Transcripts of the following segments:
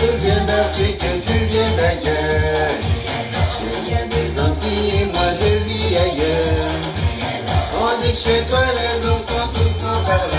Je viens d'Afrique, tu viens d'ailleurs. Je viens des Antilles, moi je vis ailleurs. On dit que chez toi les enfants tous n'en parlent.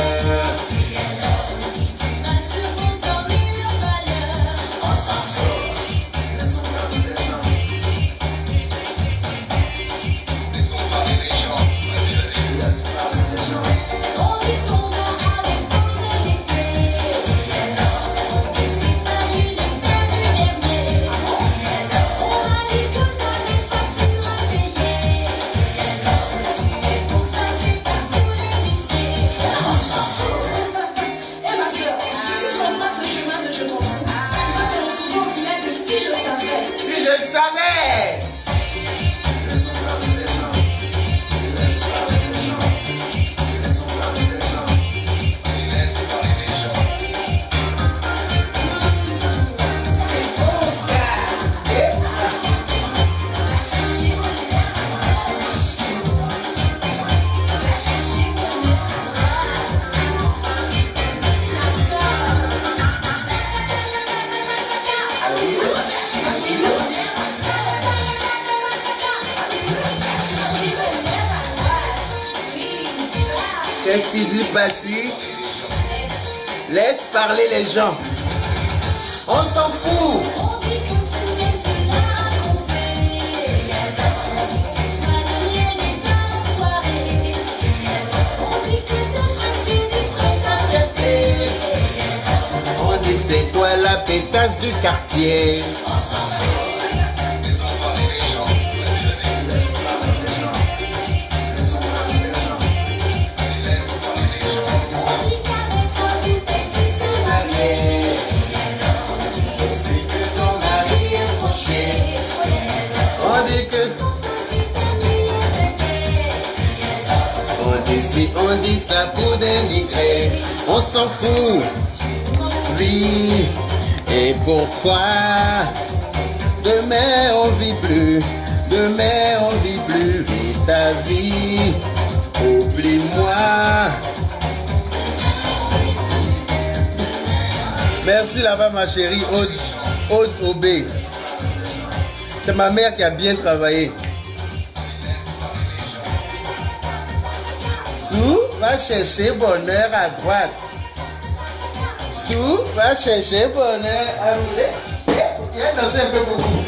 Qu'est-ce qu'il dit, Passy? Laisse parler les gens. On s'en fout. On dit que c'est toi la pétasse du quartier. Si on dit ça pour dénigrer, on s'en fout. Vie, et pourquoi? Demain on vit plus, demain on vit plus. Vis ta vie, oublie-moi. Merci là-bas ma chérie, Aude Aubé. C'est ma mère qui a bien travaillé. Sou va chercher bonheur à droite. Sou va chercher bonheur à rouler. Il a dansé un peu pour vous.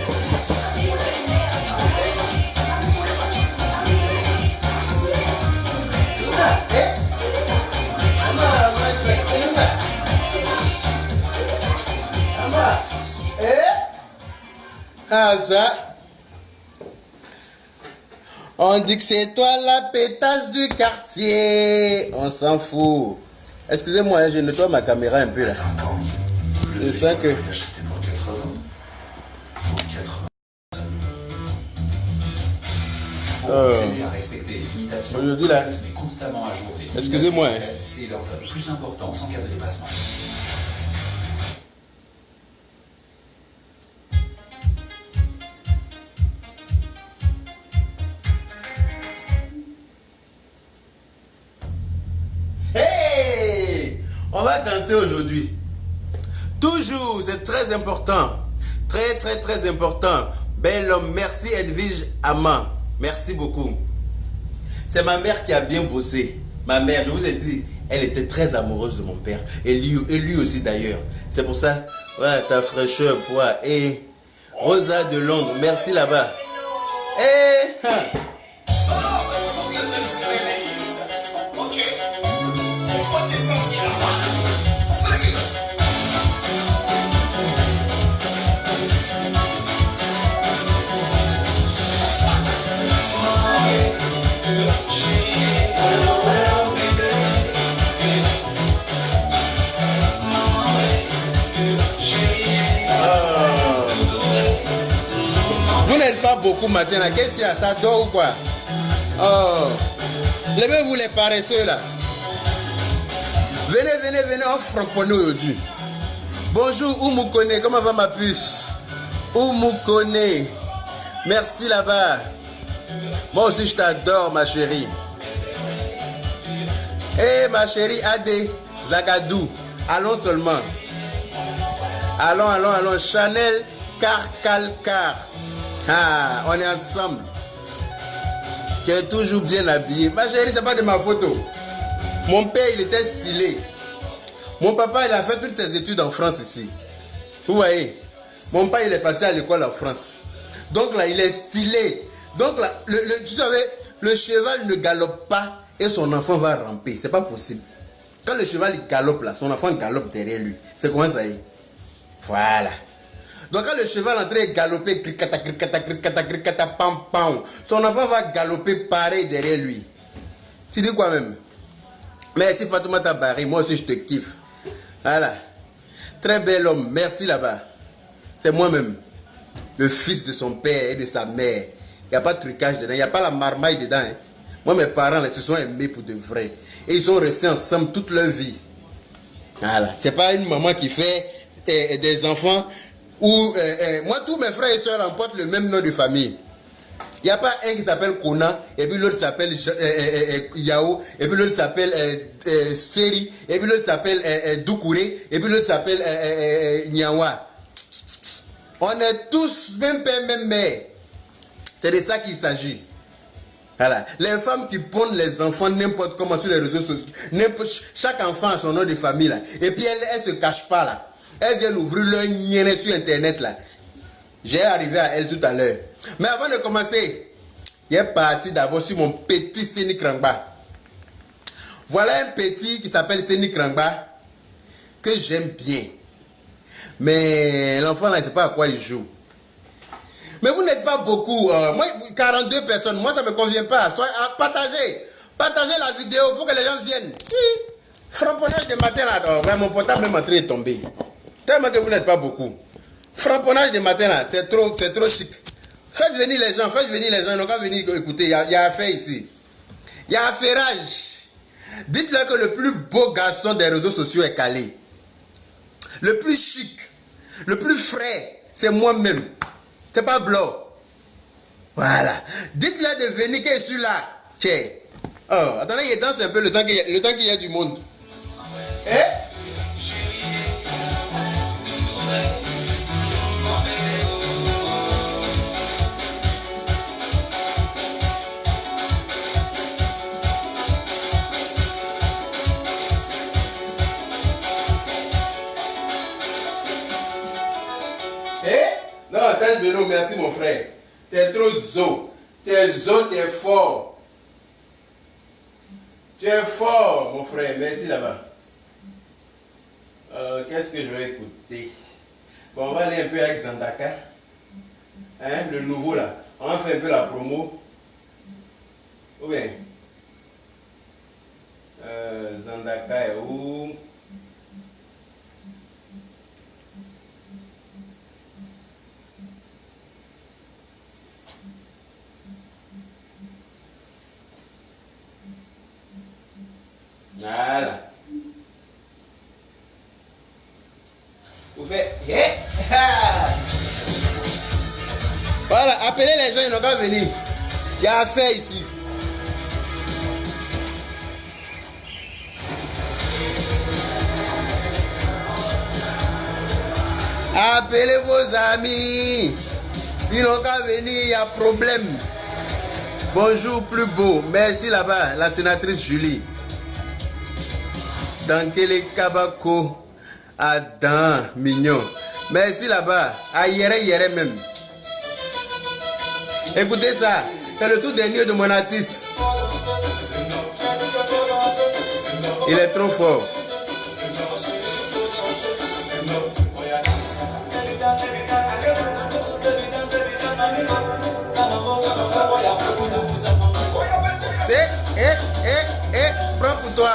Ah ça. On dit que c'est toi la pétasse du quartier. On s'en fout. Excusez-moi, je nettoie ma caméra un peu là. Je sens que... Aujourd'hui là... Excusez-moi. Et leur donne plus d'importance en cas de dépassement. On va danser aujourd'hui. Toujours, c'est très important. Très important. Bel homme, merci Edwige Amand. Merci beaucoup. C'est ma mère qui a bien bossé. Ma mère, je vous ai dit, elle était très amoureuse de mon père. Et lui aussi d'ailleurs. C'est pour ça, voilà ta fraîcheur, poids. Et Rosa de Londres, merci là-bas. Et... Vous n'êtes pas beaucoup matin là. Qu'est-ce qu'il y a? Ça dort ou quoi? Oh. Levez-vous les paresseux là. Venez, on framponne aujourd'hui. Bonjour Oumou-Kone, comment va ma puce? Oumou-Kone, merci là-bas. Moi aussi je t'adore ma chérie. Eh ma chérie Adé Zagadou, allons seulement. Allons, allons, allons. Chanel Car. Ah, on est ensemble. Tu es toujours bien habillé. Ma chérie, c'est pas de ma photo. Mon père, il était stylé. Mon papa, il a fait toutes ses études en France ici. Vous voyez? Mon père, il est parti à l'école en France. Donc là, il est stylé. Donc là, tu savais, le cheval ne galope pas et son enfant va ramper. C'est pas possible. Quand le cheval il galope là, son enfant galope derrière lui. C'est comment ça y est? Voilà. Donc quand le cheval est en train de galoper, cricata, pam, pam, son enfant va galoper pareil derrière lui. Tu dis quoi même? Merci Fatoumata Barry, moi aussi je te kiffe. Voilà. Très bel homme, merci là-bas. C'est moi-même, le fils de son père et de sa mère. Il n'y a pas de trucage dedans, il n'y a pas la marmaille dedans. Hein. Moi, mes parents là, se sont aimés pour de vrai. Et ils sont restés ensemble toute leur vie. Voilà. C'est pas une maman qui fait des enfants où... moi, tous mes frères et soeurs emportent le même nom de famille. Il n'y a pas un qui s'appelle Kona, et puis l'autre s'appelle Yao, et puis l'autre s'appelle Seri, et puis l'autre s'appelle Doukouré, et puis l'autre s'appelle Nyawa. On est tous même père, même mère. C'est de ça qu'il s'agit. Voilà. Les femmes qui pondent les enfants n'importe comment sur les réseaux sociaux, chaque enfant a son nom de famille là. Et puis elle se cache pas là. Elle vient ouvrir leur niainet sur internet là. J'ai arrivé à elle tout à l'heure. Mais avant de commencer, il est parti d'abord sur mon petit Seni Krangba. Voilà un petit qui s'appelle Seni Krangba que j'aime bien. Mais l'enfant là, je ne sais pas à quoi il joue. Mais vous n'êtes pas beaucoup. Moi, 42 personnes, moi ça ne me convient pas. Partagez la vidéo, il faut que les gens viennent. Frapponnage de matin là, mon portable même en train de tomber. Tellement que vous n'êtes pas beaucoup. Frapponnage de matin là, c'est trop chic. Faites venir les gens, ils n'ont qu'à venir écouter, il y a affaire ici. Il y a affairage. Dites-leur que le plus beau garçon des réseaux sociaux est calé. Le plus chic, le plus frais, c'est moi-même. C'est pas blanc. Voilà. Dites-leur de venir que je suis là. Tiens. Oh, attendez, il danse un peu le temps qu'il y a du monde. Eh? Non, Serge Beno, merci mon frère. T'es trop zo. T'es fort. Tu es fort, mon frère. Merci là-bas. Qu'est-ce que je vais écouter? Bon, on va aller un peu avec Zandaka. Hein, le nouveau là. On va faire un peu la promo. Où bien? Zandaka est où? Voilà. Vous faites... Voilà, appelez les gens, ils n'ont qu'à venir. Il y a affaire ici. Appelez vos amis. Ils n'ont qu'à venir, il y a problème. Bonjour, plus beau. Merci là-bas, la sénatrice Julie. Dankele Kabako, Adam, mignon. Merci là-bas, à Yere même. Écoutez ça, c'est le tout dernier de mon artiste. Il est trop fort. Prends pour toi.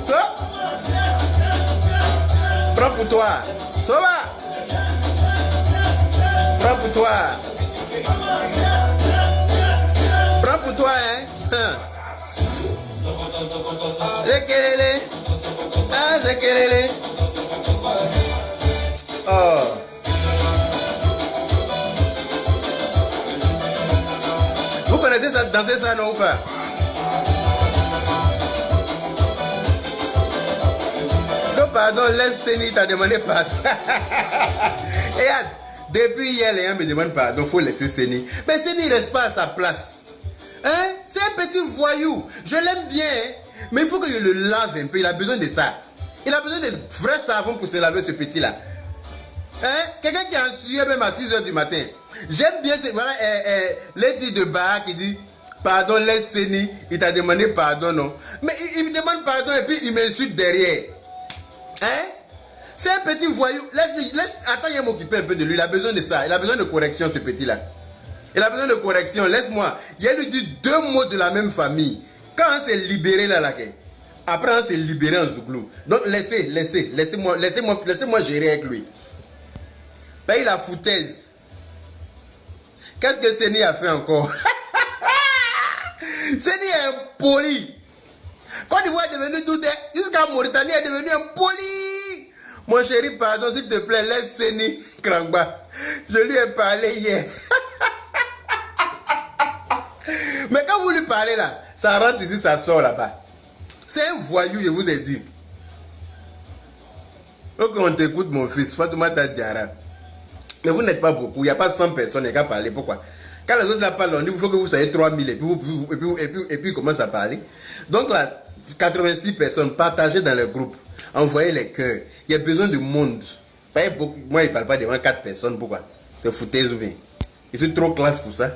So. Prends pour toi. So va. Prends pour toi. Prends pour toi, hein. Zekelele. Ah, Zekelele. Oh. Vous connaissez ça, danser ça, non ou pas? pardon, laisse Séni, t'as demandé pardon. Et depuis hier, les gens me demandent pardon, il faut laisser Séni. Mais Séni ne reste pas à sa place. Hein? C'est un petit voyou. Je l'aime bien, hein? Mais il faut que je le lave un peu. Il a besoin de ça. Il a besoin de vrai savon pour se laver, ce petit-là. Hein? Quelqu'un qui a un sujet même à 6 h du matin. J'aime bien, voilà, Lady de Bar qui dit pardon, laisse Séni. Il t'a demandé pardon, non? Mais il me demande pardon et puis il m'insulte derrière. Hein? C'est un petit voyou. Attends, il va m'occuper un peu de lui. Il a besoin de ça. Il a besoin de correction, ce petit-là. Il a besoin de correction. Laisse-moi. Il a lui dit 2 mots de la même famille. Quand on s'est libéré là, après on s'est libéré en Zouglou. Donc laissez-moi gérer avec lui. Paye la foutaise. Qu'est-ce que Séni a fait encore? Séni est impoli. Côte d'Ivoire est devenu tout jusqu'à Mauritanie est devenu impoli. Mon chéri, pardon, s'il te plaît, laisse Séni Krangba. Je lui ai parlé hier. Mais quand vous lui parlez là, ça rentre ici, ça sort là-bas. C'est un voyou, je vous ai dit. Ok, on t'écoute, mon fils. Fatoumata Diarra. Mais vous n'êtes pas beaucoup. Il n'y a pas 100 personnes qui parlent. Pourquoi? Quand les autres là parlent, on dit il faut que vous soyez 3000 et puis ils commencent à parler. Donc là, 86 personnes partagées dans le groupe. Envoyez les cœurs. Il y a besoin de monde. Pas beaucoup. Moi, il ne parle pas devant 4 personnes. Pourquoi? C'est foutaise ou bien? Je suis trop classe pour ça.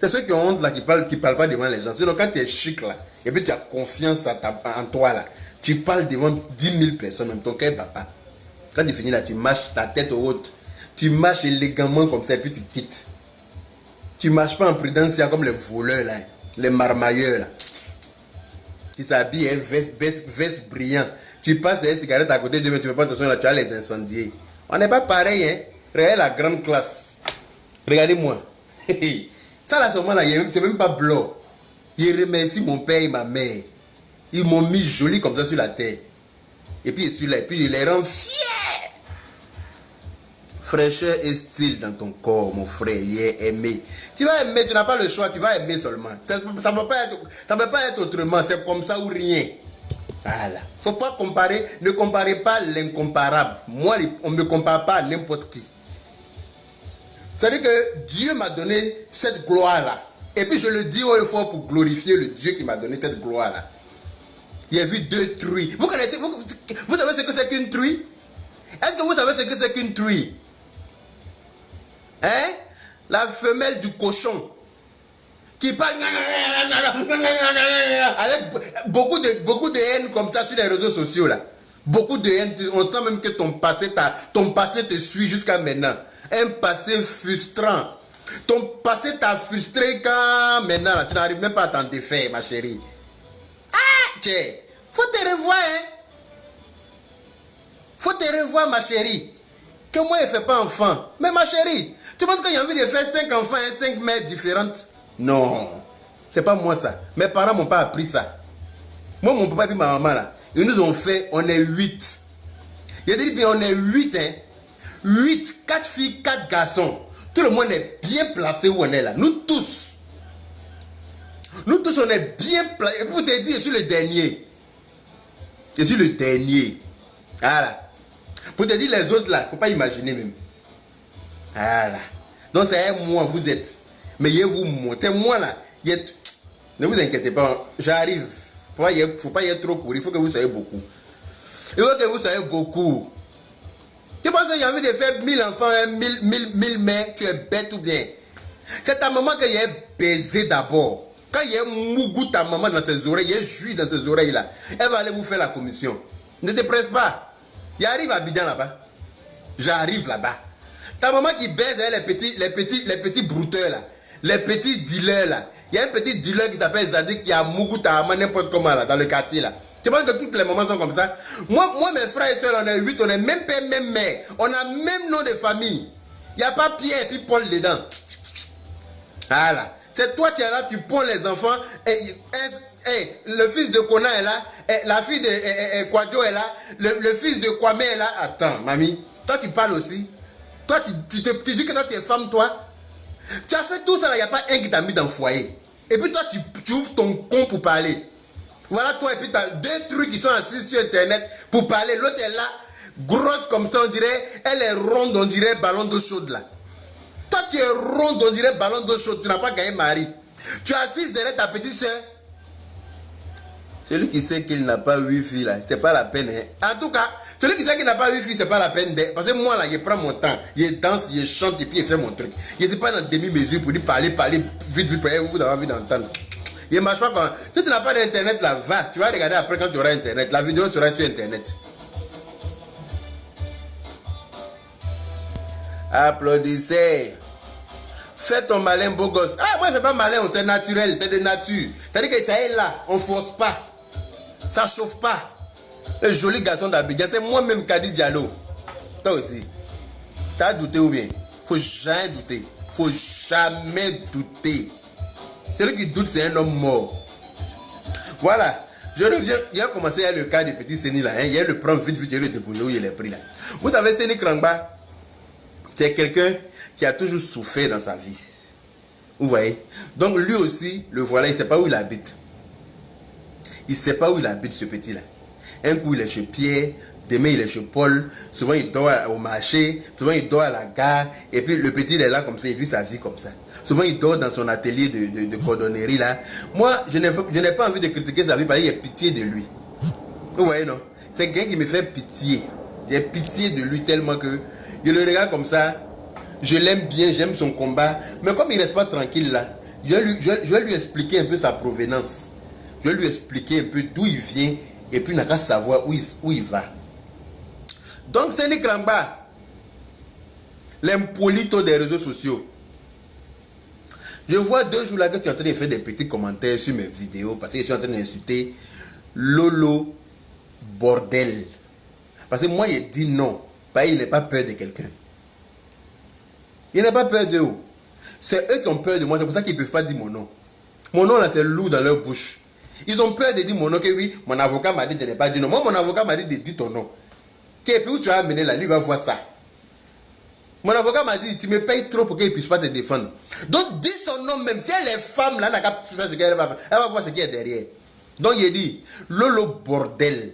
C'est ceux qui ont honte là, qui parlent pas devant les gens. Sinon, quand tu es chic là, et puis tu as confiance en toi là, tu parles devant 10 000 personnes, même ton cœur papa. Quand tu finis là, tu marches ta tête haute. Tu marches élégamment comme ça, et puis tu quittes. Tu marches pas en prudence comme les voleurs là, les marmailleurs là. Qui s'habillent, veste brillant. Tu passes les cigarettes à côté de eux, tu fais pas attention là, tu vas les incendier. On n'est pas pareil, hein. Regardez la grande classe. Regardez-moi. Ça là, seulement là, c'est même pas blanc. Il remercie mon père et ma mère. Ils m'ont mis joli comme ça sur la terre. Et puis, il les rend fiers. Fraîcheur et style dans ton corps, mon frère. Il est aimé. Tu vas aimer, tu n'as pas le choix, tu vas aimer seulement. Ça ne peut pas être autrement, c'est comme ça ou rien. Voilà. Faut pas comparer, ne comparez pas l'incomparable. Moi, on ne me compare pas à n'importe qui. C'est-à-dire que Dieu m'a donné cette gloire-là. Et puis je le dis haut et fort pour glorifier le Dieu qui m'a donné cette gloire-là. Il y a vu 2 truies. Vous connaissez, vous savez ce que c'est qu'une truie? Est-ce que vous savez ce que c'est qu'une truie? Hein? La femelle du cochon qui parle avec beaucoup de haine comme ça sur les réseaux sociaux là. Beaucoup de haine. On sent même que ton passé te suit jusqu'à maintenant. Un passé frustrant. Ton passé t'a frustré quand maintenant là, tu n'arrives même pas à t'en défaire, ma chérie. Ah, tiens, faut te revoir, hein. Faut te revoir, ma chérie. Que moi, je ne fais pas enfant. Mais ma chérie, tu penses qu'il y a envie de faire 5 enfants et 5 mères différentes? Non, c'est pas moi ça. Mes parents m'ont pas appris ça. Moi, mon papa et ma maman là, ils nous ont fait, on est 8. Il a dit bien, on est 8, hein. 8, 4 filles, 4 garçons. Tout le monde est bien placé où on est là. Nous tous. Nous tous, on est bien placés. Et pour te dire, je suis le dernier. Je suis le dernier. Voilà. Pour te dire les autres là, il ne faut pas imaginer même. Voilà. Donc c'est moi, vous êtes. Mais vous montez. Moi là, ne vous inquiétez pas, j'arrive. Il ne faut pas y être trop court. Il faut que vous soyez beaucoup. Il faut que vous soyez beaucoup. Tu penses qu'il y a envie de faire 1000 enfants, 1000 mères, tu es bête ou bien? C'est ta maman qui a baisé d'abord. Quand il y a mougou ta maman dans ses oreilles, il y a jus dans ses oreilles là, elle va aller vous faire la commission. Ne te presse pas. J'arrive à Bidan là-bas. J'arrive là-bas. Ta maman qui baise les petits brouteurs là, les petits dealers là. Il y a un petit dealer qui s'appelle Zadik qui a mougou ta maman n'importe comment là, dans le quartier là. Tu penses que toutes les mamans sont comme ça? Moi, mes frères et soeurs, on est 8, on est même père, même mère. On a même nom de famille. Il n'y a pas Pierre et puis Paul dedans. Voilà. C'est toi qui es là, tu ponds les enfants. Le fils de Kona est là. La fille de Kwadjo est là. Le fils de Kwame est là. Attends, mamie. Toi, tu parles aussi. Toi, tu dis que toi, tu es femme, toi. Tu as fait tout ça, il n'y a pas un qui t'a mis dans le foyer. Et puis toi, tu ouvres ton compte pour parler. Voilà toi, et puis tu as deux trucs qui sont assis sur Internet pour parler. L'autre est là, grosse comme ça, on dirait, elle est ronde, on dirait ballon d'eau chaude là. Toi, tu es ronde, on dirait ballon d'eau chaude, tu n'as pas gagné mari. Tu es assise derrière ta petite soeur. Celui qui sait qu'il n'a pas Wi-Fi là, c'est pas la peine. Hein. En tout cas, celui qui sait qu'il n'a pas Wi-Fi, c'est pas la peine. Parce que moi là, je prends mon temps, je danse, je chante et puis je fais mon truc. Je ne suis pas dans demi-mesure pour dire parler vite, pour vous avez envie d'entendre. Il ne marche pas quand. Si tu n'as pas d'internet là, va. Tu vas regarder après quand tu auras internet. La vidéo sera sur internet. Applaudissez. Fais ton malin beau gosse. Ah, moi c'est pas malin, c'est naturel, c'est de nature. C'est-à-dire que ça est là, on ne force pas. Ça chauffe pas. Le joli garçon d'Abidjan, c'est moi-même Kadi Diallo. Toi aussi. Tu as douté ou bien? Faut jamais douter. Faut jamais douter. Celui qui doute, c'est un homme mort. Voilà. Je reviens. Il a commencé, il y a le cas du petit Séni là. Hein. Il y a le prendre vite, il y a le déposer où il est pris là. Vous savez, Séni Krangba, c'est quelqu'un qui a toujours souffert dans sa vie. Vous voyez? Donc lui aussi, le voilà, il ne sait pas où il habite. Il ne sait pas où il habite, ce petit-là. Un coup, il est chez Pierre. Demain, il est chez Paul. Souvent, il dort au marché. Souvent, il dort à la gare. Et puis, le petit, il est là comme ça. Il vit sa vie comme ça. Souvent, il dort dans son atelier de cordonnerie là. Moi, je n'ai pas envie de critiquer sa vie parce qu'il y a pitié de lui. Vous voyez, non? C'est quelqu'un qui me fait pitié. J'ai pitié de lui tellement que je le regarde comme ça. Je l'aime bien, j'aime son combat. Mais comme il ne reste pas tranquille là, je vais lui expliquer un peu sa provenance. Je vais lui expliquer un peu d'où il vient. Et puis, il n'a qu'à savoir où il va. Donc, Séni Krangba, l'impolito des réseaux sociaux. Je vois 2 jours là que tu es en train de faire des petits commentaires sur mes vidéos parce que je suis en train d'insulter Lolo bordel. Parce que moi, il dit non. Parce qu'il n'a pas peur de quelqu'un. Il n'a pas peur d'eux. C'est eux qui ont peur de moi. C'est pour ça qu'ils ne peuvent pas dire mon nom. Mon nom là, c'est loup dans leur bouche. Ils ont peur de dire mon nom. Que oui, mon avocat m'a dit de ne pas dire non. Moi, mon avocat m'a dit de dire ton nom. Et puis où tu as amené là, lui va voir ça. Mon avocat m'a dit, tu me payes trop pour qu'il ne puisse pas te défendre. Donc dis son nom même. Si elle est femme là, elle va voir ce qu'il y a derrière. Donc il dit, Lolo bordel.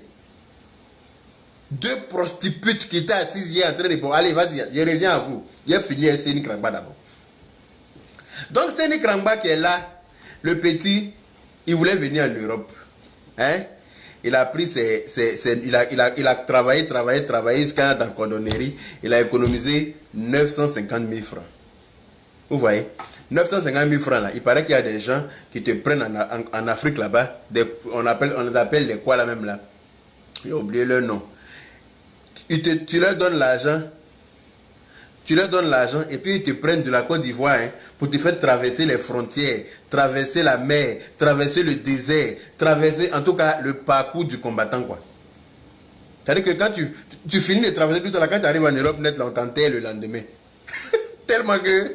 2 prostituées qui étaient assises hier en train de... Bon, allez, vas-y, je reviens à vous. J'ai fini avec Séni Krangba d'abord. Donc Séni Krangba qui est là, le petit, il voulait venir en Europe. Hein? Il a pris il a travaillé jusqu'à dans la cordonnerie. Il a économisé 950 000 francs. Vous voyez? 950 000 francs là. Il paraît qu'il y a des gens qui te prennent en Afrique là-bas. On les appelle les quoi là même là. J'ai oublié leur nom. Tu leur donnes l'argent. Tu leur donnes l'argent et puis ils te prennent de la Côte d'Ivoire hein, pour te faire traverser les frontières, traverser la mer, traverser le désert, traverser en tout cas le parcours du combattant quoi. C'est-à-dire que quand tu finis de traverser tout ça, quand tu arrives en Europe, net, là, on t'enterre le lendemain. tellement que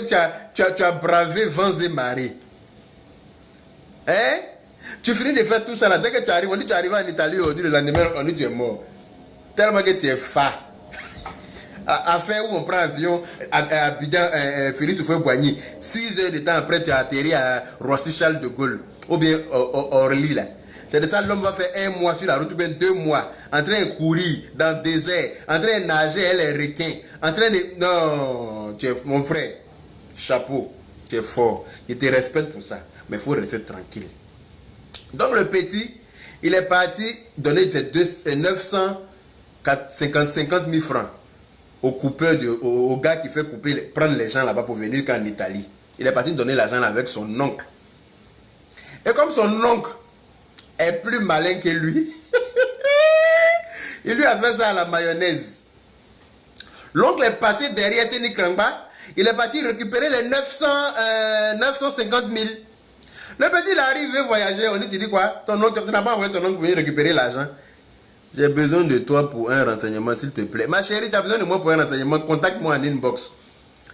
tu as bravé vents et marées. Hein? Tu finis de faire tout ça là, dès que tu arrives, on dit tu arrives en Italie, on dit le lendemain, on dit tu es mort. Tellement que tu es fat. Affaire où on prend avion à Abidjan, Félix Houphouët-Boigny, 6 heures de temps après tu as atterri à Roissy-Charles de Gaulle ou bien Orly là. C'est de ça l'homme va faire 1 mois sur la route ou bien 2 mois en train de courir dans le désert, en train de nager les requins, en train de... Non, tu es, mon frère, chapeau, tu es fort, je te respecte pour ça, mais il faut rester tranquille. Donc le petit, il est parti donner 950 000 francs au coupeur, au gars qui fait couper, prendre les gens là-bas pour venir qu'en Italie. Il est parti donner l'argent avec son oncle. Et comme son oncle est plus malin que lui, il lui a fait ça à la mayonnaise. L'oncle est passé derrière Séni Krangba, il est parti récupérer les 950 000. Le petit il arrive, il veut voyager, on dit, tu dis quoi? Ton oncle, tu n'as pas envoyé ton oncle venir récupérer l'argent. J'ai besoin de toi pour un renseignement, s'il te plaît. Ma chérie, tu as besoin de moi pour un renseignement, contacte-moi en inbox.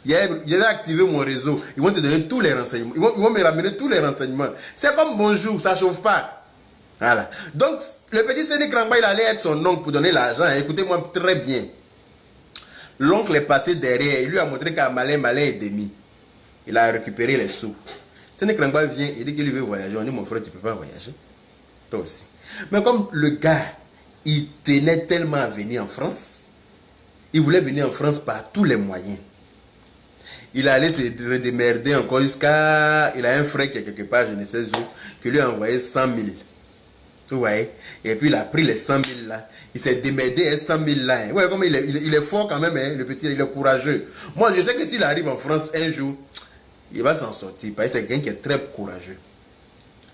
Je vais activer mon réseau. Ils vont te donner tous les renseignements. Ils vont me ramener tous les renseignements. C'est comme bonjour, ça ne chauffe pas. Voilà. Donc, le petit Séni Krangba, il allait être son oncle pour donner l'argent. Écoutez-moi très bien. L'oncle est passé derrière. Il lui a montré qu'un malin est demi. Il a récupéré les sous. Séné Krangba vient et dit qu'il veut voyager. On dit, mon frère, tu ne peux pas voyager. Toi aussi. Mais comme le gars, il tenait tellement à venir en France, il voulait venir en France par tous les moyens. Il allait se redémerder encore jusqu'à... Il a un frère qui est quelque part, je ne sais où, qui lui a envoyé 100 000. Vous voyez? Et puis il a pris les 100 000 là. Il s'est démerdé à 100 000 là. Hein. Ouais, comme il est fort quand même, hein, le petit, il est courageux. Moi, je sais que s'il arrive en France un jour, il va s'en sortir. Parce que c'est quelqu'un qui est très courageux.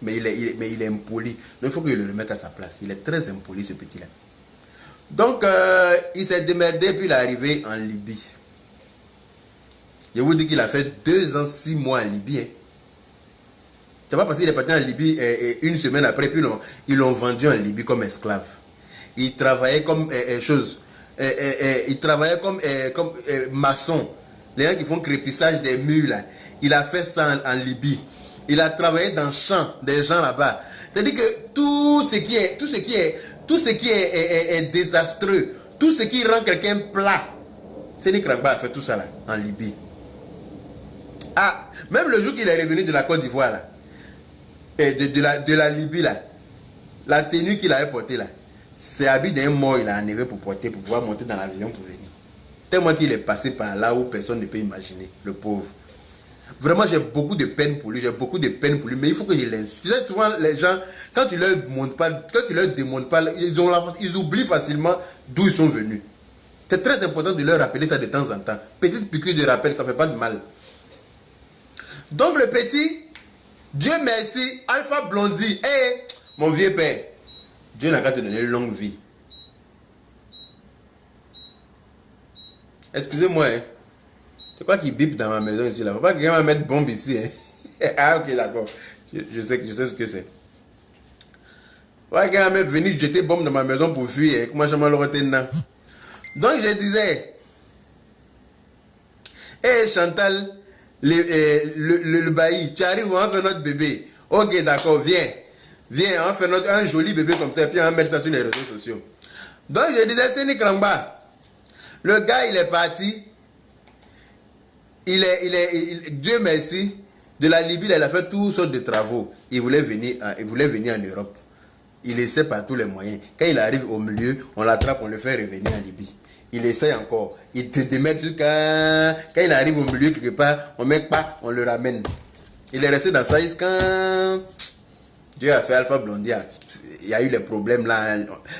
Mais il est impoli. Donc il faut qu'il le remette à sa place. Il est très impoli, ce petit-là. Donc, il s'est démerdé, puis il est arrivé en Libye. Je vous dis qu'il a fait 2 ans, 6 mois en Libye. Hein. C'est pas parce qu'il est parti en Libye et une semaine après, puis ils l'ont vendu en Libye comme esclave. Il travaillait comme il travaillait comme maçon. Les gens qui font crépissage des murs là. Il a fait ça en Libye. Il a travaillé dans le champ des gens là-bas. C'est-à-dire que tout ce qui est désastreux, tout ce qui rend quelqu'un plat, Séné Krangba a fait tout ça là, en Libye. Ah, même le jour qu'il est revenu de la Côte d'Ivoire là, et de la Libye là, la tenue qu'il avait portée là, c'est habit d'un mort il a enlevé pour porter, pour pouvoir monter dans l'avion pour venir. Tellement qu'il est passé par là où personne ne peut imaginer, le pauvre. Vraiment, j'ai beaucoup de peine pour lui, mais il faut que je l'insulte. Tu sais, souvent, les gens, quand tu leur démontres pas, ils oublient facilement d'où ils sont venus. C'est très important de leur rappeler ça de temps en temps. Petite piqûre de rappel, ça ne fait pas de mal. Donc, le petit, Dieu merci, Alpha Blondy, hey, mon vieux père, Dieu n'a qu'à te donner une longue vie. Excusez-moi, hein. C'est quoi qui bip dans ma maison ici là? Faut pas que quelqu'un va mettre bombe ici. Hein? Ah ok d'accord. Je sais ce que c'est. Faut pas que quelqu'un va venir jeter bombe dans ma maison pour fuir. Hein? Comment je m'en le retenir? Donc je disais, hey Chantal, le bailli, tu arrives, on va faire notre bébé. Ok d'accord, viens, on va faire un joli bébé comme ça, et puis on va mettre ça sur les réseaux sociaux. Donc je disais, Séné Krangba, le gars il est parti. Dieu merci, de la Libye, il a fait toutes sortes de travaux. Il voulait venir en Europe. Il essaie par tous les moyens. Quand il arrive au milieu, on l'attrape, on le fait revenir en Libye. Il essaie encore. Il te démet jusqu'à... Quand il arrive au milieu quelque part, on ne met pas, on le ramène. Il est resté dans ça jusqu'à... Dieu a fait Alpha Blondy. Il y a eu les problèmes là.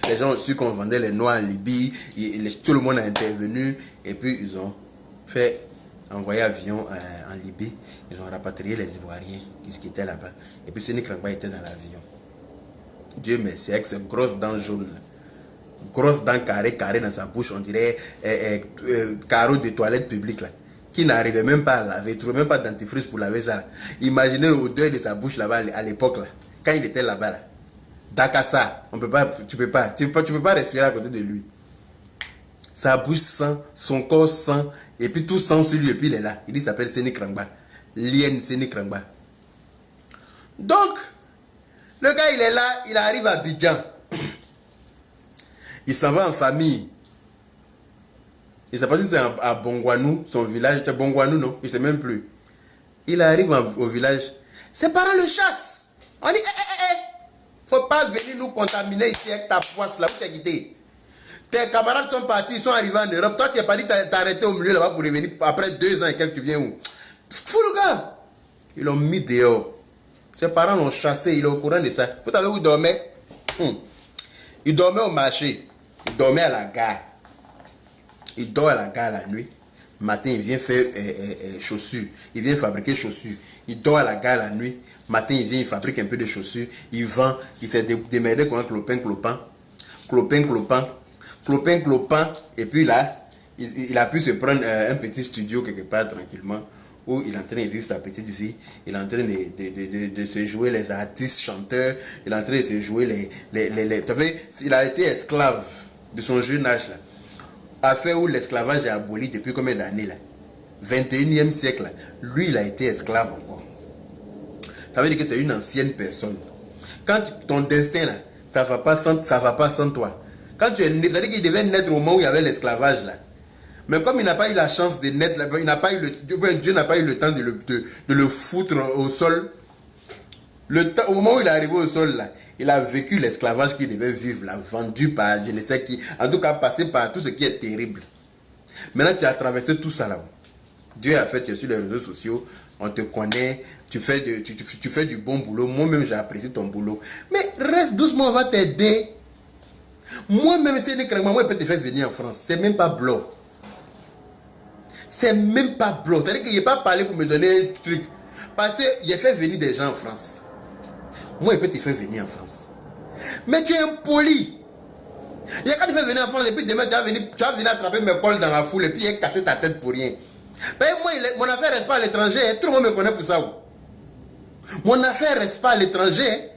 Les gens ont su qu'on vendait les noix en Libye. Tout le monde a intervenu. Et puis ils ont fait... envoyé avion en Libye, ils ont rapatrié les Ivoiriens qui étaient là-bas. Et puis Séné Krangba était dans l'avion. Dieu merci, avec ses grosses dents jaunes, grosses dents carrées dans sa bouche, on dirait carreaux de toilette publique, là, qui n'arrivait même pas à laver, il ne trouvait même pas de dentifrice pour laver ça. Là. Imaginez l'odeur de sa bouche là-bas à l'époque, là, quand il était là-bas. Là. Dakassa, tu peux pas respirer à côté de lui. Sa bouche sent, son corps sent, et puis tout sent sur lui, et puis il est là. Il dit, il s'appelle Séné Krangba. Lien Séné Krangba. Donc, le gars, il est là, il arrive à Abidjan. Il s'en va en famille. Il ne sait pas si c'est à Bongwanou, son village. C'est Bongwanou, non? Il ne sait même plus. Il arrive au village. Ses parents le chassent. On dit, faut pas venir nous contaminer ici avec ta poisse là, où tu as quitté. Tes camarades sont partis, ils sont arrivés en Europe. Toi, tu n'as pas dit t'arrêter au milieu là-bas pour revenir après 2 ans et quelques, tu viens où? Fou le gars! Ils l'ont mis dehors. Ses parents l'ont chassé, il est au courant de ça. Vous savez où il dormait? Il dormait au marché. Il dormait à la gare. Il dort à la gare la nuit. Matin, il vient faire chaussures. Il vient fabriquer chaussures. Il dort à la gare la nuit. Matin, il vient, il fabrique un peu de chaussures. Il vend. Il s'est démerdé comme un clopin. Et puis là, il a pu se prendre un petit studio quelque part tranquillement, où il est en train de vivre sa petite vie. Il est en train de se jouer les artistes, chanteurs. Il est en train de se jouer Vous savez, il a été esclave de son jeune âge là. Affaire où l'esclavage est aboli depuis combien d'années là? 21e siècle là. Lui, il a été esclave encore. Ça veut dire que c'est une ancienne personne. Quand ton destin là, ça va pas sans toi. Quand tu es né, c'est-à-dire qu'il devait naître au moment où il y avait l'esclavage là. Mais comme il n'a pas eu la chance de naître, Dieu n'a pas eu le temps de le foutre au sol, Au moment où il est arrivé au sol, là, il a vécu l'esclavage qu'il devait vivre, là, vendu par je ne sais qui, en tout cas passé par tout ce qui est terrible. Maintenant, tu as traversé tout ça là. Dieu a fait, tu es sur les réseaux sociaux, on te connaît, tu fais du bon boulot. Moi-même, j'apprécie ton boulot. Mais reste doucement, on va t'aider. Moi-même, c'est moi, il peut te faire venir en France. C'est même pas bloc. C'est même pas bloc. C'est-à-dire qu'il n'est pas parlé pour me donner un truc. Parce qu'il a fait venir des gens en France. Moi, il peut te faire venir en France. Mais tu es impoli. Il y a quand tu fais venir en France et puis demain, tu vas venir attraper mes cols dans la foule et puis il a cassé ta tête pour rien. Ben, moi, mon affaire reste pas à l'étranger. Tout le monde me connaît pour ça. Mon affaire reste pas à l'étranger.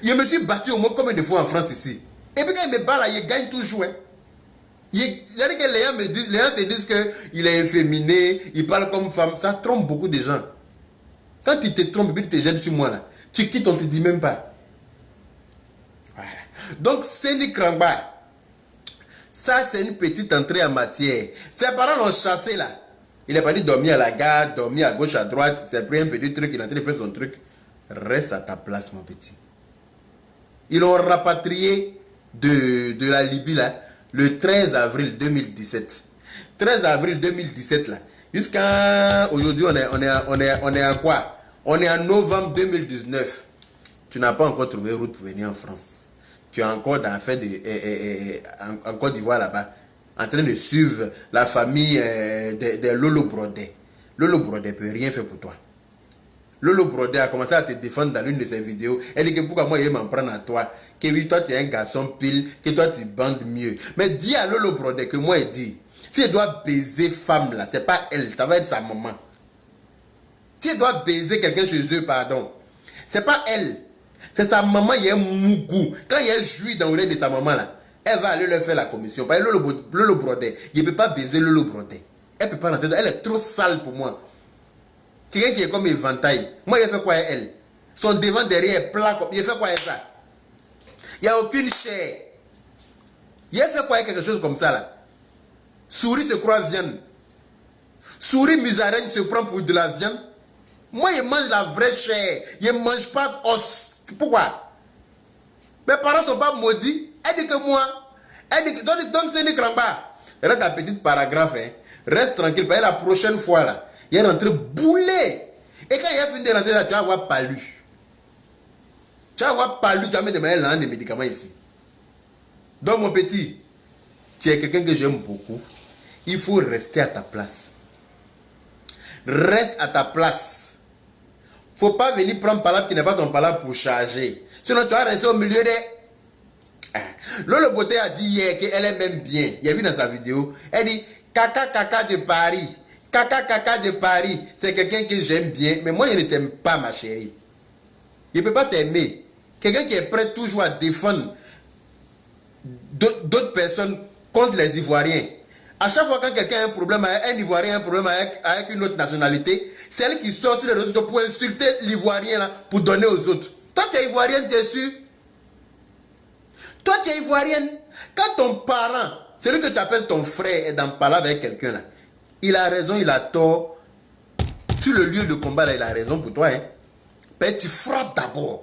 Je me suis battu au moins combien de fois en France ici. Et puis quand il me bat là, il gagne toujours. C'est-à-dire que les gens se disent qu'il est efféminé, il parle comme femme. Ça trompe beaucoup de gens. Quand tu te trompes et puis tu te jettes sur moi là, tu quittes, on ne te dit même pas. Voilà. Donc, Séni Krangba, ça c'est une petite entrée en matière. Ses parents l'ont chassé là. Il n'est pas dit dormir à la gare, dormir à gauche, à droite. C'est pris un petit truc, il est en train de faire son truc. Reste à ta place, mon petit. Ils l'ont rapatrié de la Libye là, le 13 avril 2017. 13 avril 2017 là. Jusqu'à aujourd'hui, on est à quoi? On est en novembre 2019. Tu n'as pas encore trouvé route pour venir en France. Tu es encore dans l'affaire en Côte d'Ivoire là-bas, en train de suivre la famille de Lolo Brodet. Lolo Brodet ne peut rien faire pour toi. Lolo Brodet a commencé à te défendre dans l'une de ses vidéos. Elle dit que pourquoi moi, il m'en prendre à toi. Que oui, toi, tu es un garçon pile, que toi, tu bandes mieux. Mais dis à Lolo Brodet que moi, il dit, si elle doit baiser femme là, c'est pas elle, ça va être sa maman. Si elle doit baiser quelqu'un chez eux, pardon, c'est pas elle. C'est sa maman, il y a un mougou. Quand il y a un juif dans l'oreille de sa maman là, elle va aller leur faire la commission. Parce que Lolo Brodet, il ne peut pas baiser Lolo Brodet. Elle ne peut pas rentrer dedans. Elle est trop sale pour moi. Quelqu'un qui est comme éventail. Moi, il fait quoi elle? Son devant derrière est plat comme. Il fait quoi ça? Il n'y a aucune chair. Il fait quoi quelque chose comme ça là? Souris se croit viande. Souris musaraigne se prend pour de la viande. Moi, je mange la vraie chair. Je ne mange pas os. Pourquoi? Mes parents ne sont pas maudits. Elle dit que moi. Elle dit que, donc c'est une cramba. Regarde ta petite paragraphe. Hein. Reste tranquille. Parce que la prochaine fois, là, il est rentré boulé. Et quand il a fini de rentrer là, tu vas avoir palu. Tu vas avoir palu. Tu vas me demander l'an des médicaments ici. Donc, mon petit, tu es quelqu'un que j'aime beaucoup. Il faut rester à ta place. Reste à ta place. Il ne faut pas venir prendre palabre qui n'est pas ton palabre pour charger. Sinon, tu vas rester au milieu des... Lolo Beauté a dit hier qu'elle est même bien. Il a vu dans sa vidéo. Elle dit, caca caca de Paris. Caca caca de Paris. C'est quelqu'un que j'aime bien. Mais moi, je ne t'aime pas, ma chérie. Je ne peux pas t'aimer. Quelqu'un qui est prêt toujours à défendre d'autres personnes contre les Ivoiriens. À chaque fois quand quelqu'un a un problème avec un Ivoirien, un problème avec une autre nationalité, c'est elle qui sort sur les réseaux pour insulter l'Ivoirien là, pour donner aux autres. Toi tu es Ivoirienne, tu es sûr? Toi tu es Ivoirienne. Quand ton parent, celui que tu appelles ton frère, est dans palabre avec quelqu'un là, il a raison, il a tort. Sur le lieu de combat là, il a raison pour toi. Hein. Mais tu frappes d'abord.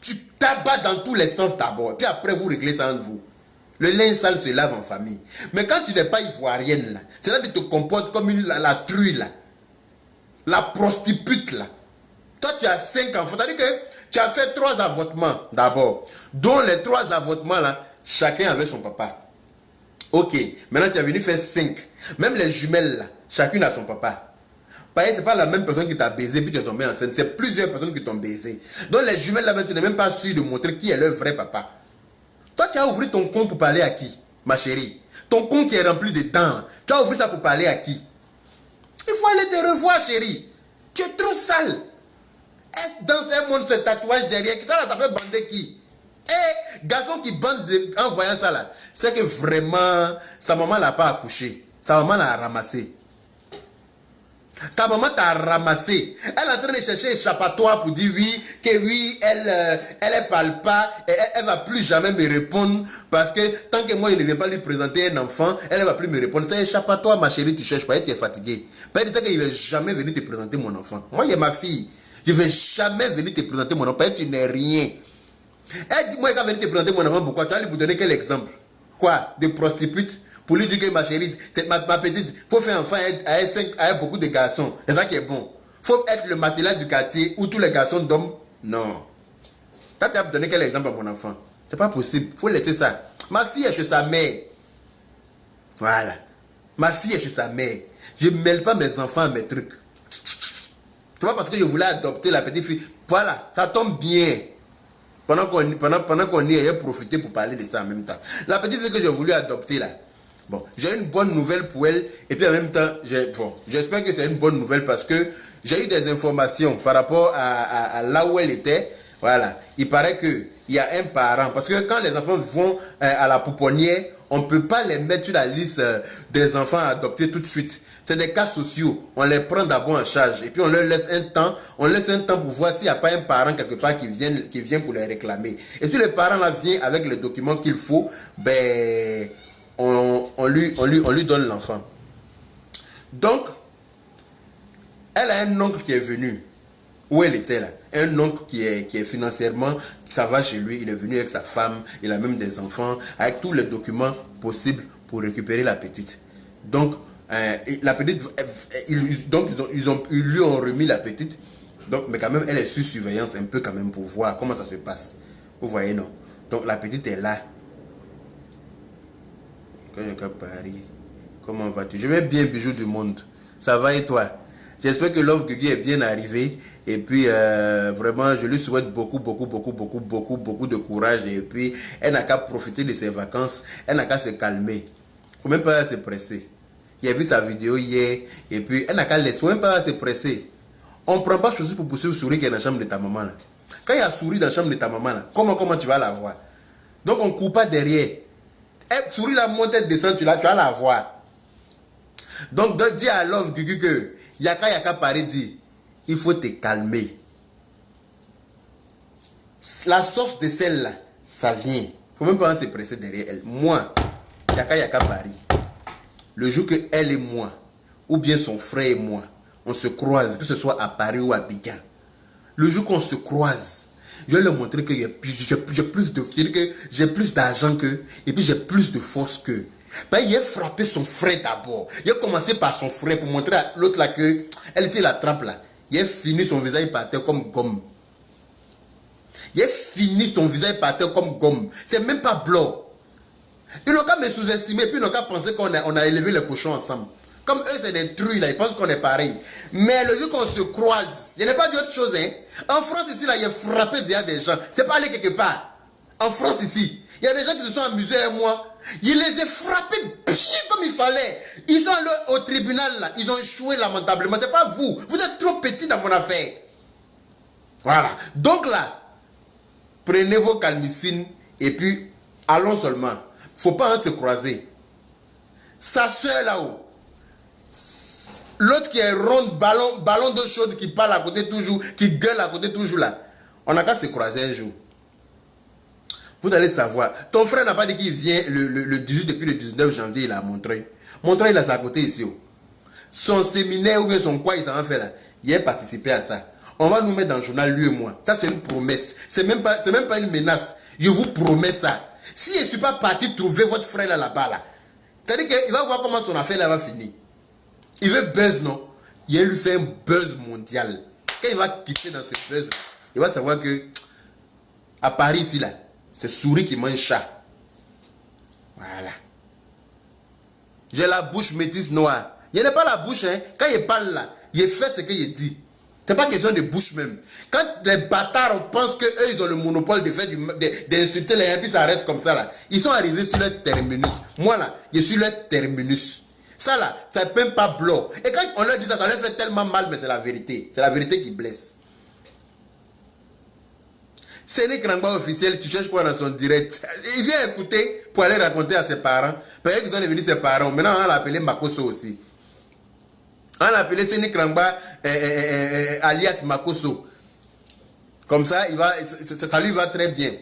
Tu t'abats dans tous les sens d'abord. Puis après vous réglez ça entre vous. Le linge sale se lave en famille. Mais quand tu n'es pas ivoirienne là, c'est là que tu te comportes comme la truie là. La prostitute là. Toi tu as 5 enfants. C'est-à-dire que tu as fait 3 avortements d'abord. Dont les 3 avortements là, chacun avait son papa. Ok. Maintenant tu es venu faire 5. Même les jumelles là, chacune a son papa. Ce n'est pas la même personne qui t'a baisé puis tu es tombé enceinte. C'est plusieurs personnes qui t'ont baisé. Donc les jumelles là, tu n'es même pas sûr de montrer qui est leur vrai papa. Toi, tu as ouvert ton compte pour parler à qui, ma chérie? Ton compte qui est rempli de temps, tu as ouvert ça pour parler à qui? Il faut aller te revoir, chérie. Tu es trop sale. Est-ce dans ce monde ce tatouage derrière? Ça fait bander qui? Eh, garçon qui bande en voyant ça là, c'est que vraiment, sa maman l'a pas accouché. Sa maman l'a ramassé. Ta maman t'a ramassé. Elle est en train de chercher échappatoire pour dire oui, que oui, elle parle pas, et elle va plus jamais me répondre parce que tant que moi je ne viens pas lui présenter un enfant, elle ne va plus me répondre. C'est échappatoire, ma chérie, tu cherches pas, tu es fatiguée. Pas dire qu'il ne va jamais venir te présenter mon enfant. Moi, il y a ma fille. Je ne vais jamais venir te présenter mon enfant, parce que tu n'es rien. Elle dit, moi, quand venir te présenter mon enfant, pourquoi? Tu vas lui donner quel exemple? Quoi? De prostituée? Pour lui dire que ma chérie, ma petite, il faut faire un enfant avec beaucoup de garçons. C'est ça qui est bon. Il faut être le matelas du quartier où tous les garçons dorment. Non. Tu as donné quel exemple à mon enfant? C'est pas possible. Il faut laisser ça. Ma fille est chez sa mère. Voilà. Ma fille est chez sa mère. Je ne mêle pas mes enfants à mes trucs. Tu vois, parce que je voulais adopter la petite fille. Voilà, ça tombe bien. Pendant qu'on y est, j'ai profité pour parler de ça en même temps. La petite fille que j'ai voulu adopter là. Bon, j'ai une bonne nouvelle pour elle. Et puis en même temps, j'espère que c'est une bonne nouvelle parce que j'ai eu des informations par rapport à là où elle était. Voilà. Il paraît qu'il y a un parent. Parce que quand les enfants vont à la pouponnière, on ne peut pas les mettre sur la liste des enfants adoptés tout de suite. C'est des cas sociaux. On les prend d'abord en charge. Et puis on leur laisse un temps. On laisse un temps pour voir s'il n'y a pas un parent quelque part qui vient pour les réclamer. Et si le parent là vient avec les documents qu'il faut, ben, on lui donne l'enfant. Donc, elle a un oncle qui est venu. Où elle était là. Un oncle qui est financièrement, ça va chez lui. Il est venu avec sa femme. Il a même des enfants. Avec tous les documents possibles pour récupérer la petite. Donc, la petite, ils lui ont remis la petite. Donc, mais quand même, elle est sous surveillance un peu quand même pour voir comment ça se passe. Vous voyez, non? Donc, la petite est là. Quand je capte Paris, comment vas-tu? Je vais bien, bijou du monde. Ça va et toi? J'espère que Love Guigui est bien arrivé. Et puis, vraiment, je lui souhaite beaucoup de courage. Et puis, elle n'a qu'à profiter de ses vacances. Elle n'a qu'à se calmer. Il ne faut même pas se presser. Il a vu sa vidéo hier. Et puis, elle n'a qu'à laisser. Il ne faut même pas se presser. On ne prend pas chaussure pour pousser le souris qui est dans la chambre de ta maman. Là. Quand il y a souris dans la chambre de ta maman, là, comment tu vas la voir? Donc, on ne court pas derrière. Elle, souris la monte, elle descend, tu vas la voir. Donc, dis à Love Guigui que Yaka Paris dit, il faut te calmer. La source de celle-là, ça vient. Il ne faut même pas se presser derrière elle. Moi, Yaka Paris, le jour que elle et moi, ou bien son frère et moi, on se croise, que ce soit à Paris ou à Abidjan, le jour qu'on se croise, je vais leur montrer que j'ai plus d'argent qu'eux, et puis j'ai plus de force qu'eux. Il a frappé son frère d'abord. Il a commencé par son frère pour montrer à l'autre là que elle était la trappe là. Il a fini son visage par terre comme gomme. Il a fini son visage par terre comme gomme. C'est même pas blanc. Ils n'ont qu'à me sous-estimer, puis ils n'ont qu'à penser qu'on a élevé les cochons ensemble. Comme eux, c'est des truies là, ils pensent qu'on est pareil. Mais le jour qu'on se croise, il n'y a pas d'autre chose. Hein. En France, ici, là, il a frappé via des gens. C'est pas allé quelque part. En France, ici, il y a des gens qui se sont amusés avec moi. Il les a frappés bien comme il fallait. Ils sont allés au tribunal là. Ils ont échoué lamentablement. C'est pas vous. Vous êtes trop petits dans mon affaire. Voilà. Donc là, prenez vos calmicines et puis allons seulement. Faut pas se croiser. Sa soeur là-haut. L'autre qui est ronde, ballon d'eau chaude qui parle à côté toujours, qui gueule à côté toujours là. On n'a qu'à se croiser un jour. Vous allez savoir. Ton frère n'a pas dit qu'il vient le 18 depuis le 19 janvier, il a montré. Montré, il a sa côté ici. Son séminaire ou bien son quoi il s'en va faire là. Il a participé à ça. On va nous mettre dans le journal, lui et moi. Ça, c'est une promesse. C'est même pas une menace. Je vous promets ça. Si je ne suis pas parti trouver votre frère là-bas, là, c'est-à-dire qu'il va voir comment son affaire là va finir. Il veut buzz, non? Il va lui faire un buzz mondial. Quand il va quitter dans ce buzz, il va savoir que à Paris, ici, là, c'est souris qui mange chat. Voilà. J'ai la bouche métisse noire. Il n'est pas la bouche, hein. Quand il parle là, il fait ce qu'il dit. C'est pas question de bouche même. Quand les bâtards, on pense qu'eux, ils ont le monopole de faire d'insulter les gens, puis ça reste comme ça là. Ils sont arrivés sur leur terminus. Moi là, je suis leur terminus. Ça là, ça ne peut pas blanc. Et quand on leur dit ça, ça leur fait tellement mal, mais c'est la vérité. C'est la vérité qui blesse. Séné Krangba officiel, tu cherches quoi dans son direct? Il vient écouter pour aller raconter à ses parents. Peut-être qu'ils ont devenu ses parents. Maintenant, on l'a appelé Makoso aussi. On l'a appelé Séné Krangba alias Makoso. Comme ça, ça lui va très bien.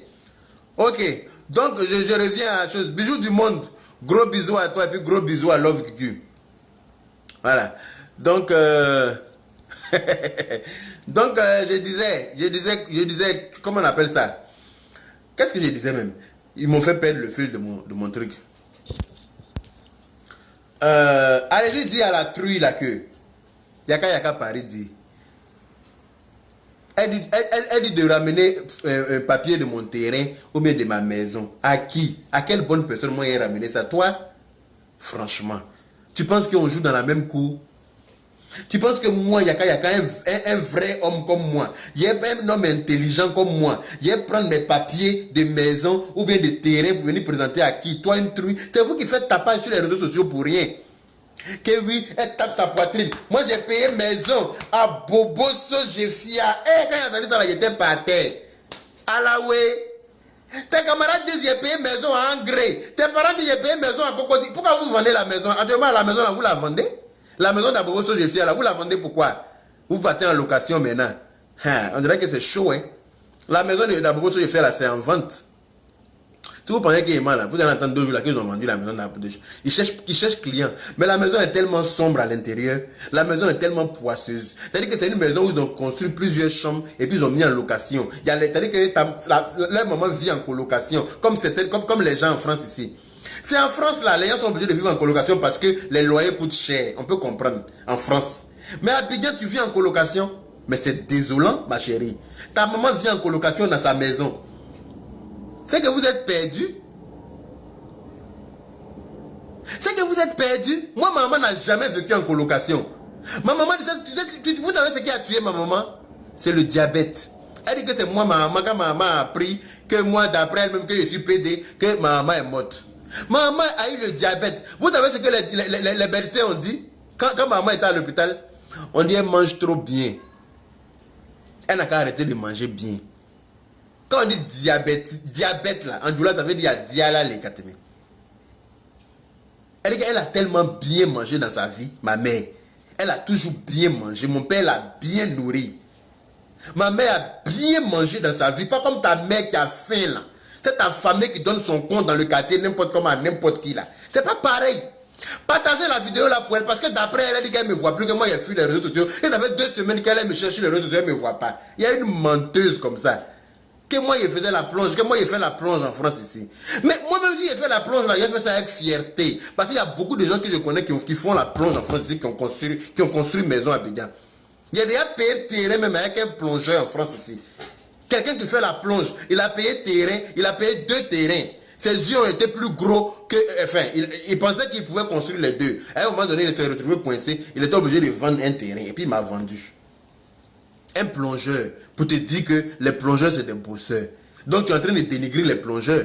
Ok. Donc, je reviens à la chose. Bijou du monde. Gros bisous à toi et puis gros bisous à Love Guigui. Voilà. Donc, Donc, je disais, comment on appelle ça? Qu'est-ce que je disais même? Ils m'ont fait perdre le fil de mon truc. Allez-y, dis à la truie là que Yaka Paris dit. Elle dit de ramener un papier de mon terrain ou bien de ma maison. À qui? À quelle bonne personne moi j'ai ramené ça? Toi? Franchement. Tu penses qu'on joue dans la même cour? Tu penses que moi, Yaka, un vrai homme comme moi, il y a un homme intelligent comme moi, il va prendre mes papiers de maison ou bien de terrain pour venir présenter à qui? Toi, une truie. C'est vous qui faites tapage sur les réseaux sociaux pour rien. Que oui, elle tape sa poitrine. Moi, j'ai payé maison à Boboso Jefia. Quand il a entendu ça, il était par terre. Alaoué. Tes camarades disent j'ai payé maison à Angré. Tes parents disent j'ai payé maison à Cocody. Pourquoi vous vendez la maison? Actuellement, la maison, là, vous la vendez? La maison d'Aboboso Jefia, là, vous la vendez pourquoi? Vous partez en location maintenant. On dirait que c'est chaud, hein. La maison d'Aboboso Jefia, là, c'est en vente. Si vous pensez qu'il est mal, vous allez entendre 2 jours là qu'ils ont vendu la maison d'Aboboso. Ils cherchent clients. Mais la maison est tellement sombre à l'intérieur. La maison est tellement poisseuse. C'est-à-dire que c'est une maison où ils ont construit plusieurs chambres et puis ils ont mis en location. C'est-à-dire que leur maman vit en colocation. Comme les gens en France ici. C'est en France là, les gens sont obligés de vivre en colocation parce que les loyers coûtent cher. On peut comprendre. En France. Mais à Abidjan, tu vis en colocation. Mais c'est désolant, ma chérie. Ta maman vit en colocation dans sa maison. C'est que vous êtes perdu. C'est que vous êtes perdu. Moi, ma maman n'a jamais vécu en colocation. Ma maman disait, vous savez ce qui a tué ma maman? C'est le diabète. Elle dit que c'est moi, ma maman, quand ma maman a appris que moi, d'après elle-même, que je suis pédé, que ma maman est morte. Ma maman a eu le diabète. Vous savez ce que les médecins ont dit? Quand ma maman était à l'hôpital, on dit elle mange trop bien. Elle n'a qu'à arrêter de manger bien. Quand on dit diabète là, en douleur, ça veut dire diala les katemi. Elle dit qu'elle a tellement bien mangé dans sa vie, ma mère. Elle a toujours bien mangé. Mon père l'a bien nourri. Ma mère a bien mangé dans sa vie. Pas comme ta mère qui a faim là. C'est ta famille qui donne son compte dans le quartier, n'importe comment, à n'importe qui là. C'est pas pareil. Partagez la vidéo là pour elle, parce que d'après elle, elle dit qu'elle ne me voit plus, que moi, il fuit les réseaux sociaux. Et ça fait 2 semaines qu'elle me cherche sur les réseaux sociaux, elle ne me voit pas. Il y a une menteuse comme ça. Que moi, il faisait la plonge, que moi, il fait la plonge en France ici. Mais moi-même, si j'ai fait la plonge là, j'ai fait ça avec fierté. Parce qu'il y a beaucoup de gens que je connais qui font la plonge en France ici, qui ont construit une maison à Abidjan. Il y a déjà payé terrain même avec un plongeur en France ici. Quelqu'un qui fait la plonge, il a payé terrain, il a payé 2 terrains. Ses yeux ont été plus gros que... Enfin, il pensait qu'il pouvait construire les 2. À un moment donné, il s'est retrouvé coincé. Il était obligé de vendre un terrain. Et puis, il m'a vendu. Un plongeur, pour te dire que les plongeurs, c'est des bosseurs. Donc, tu es en train de dénigrer les plongeurs.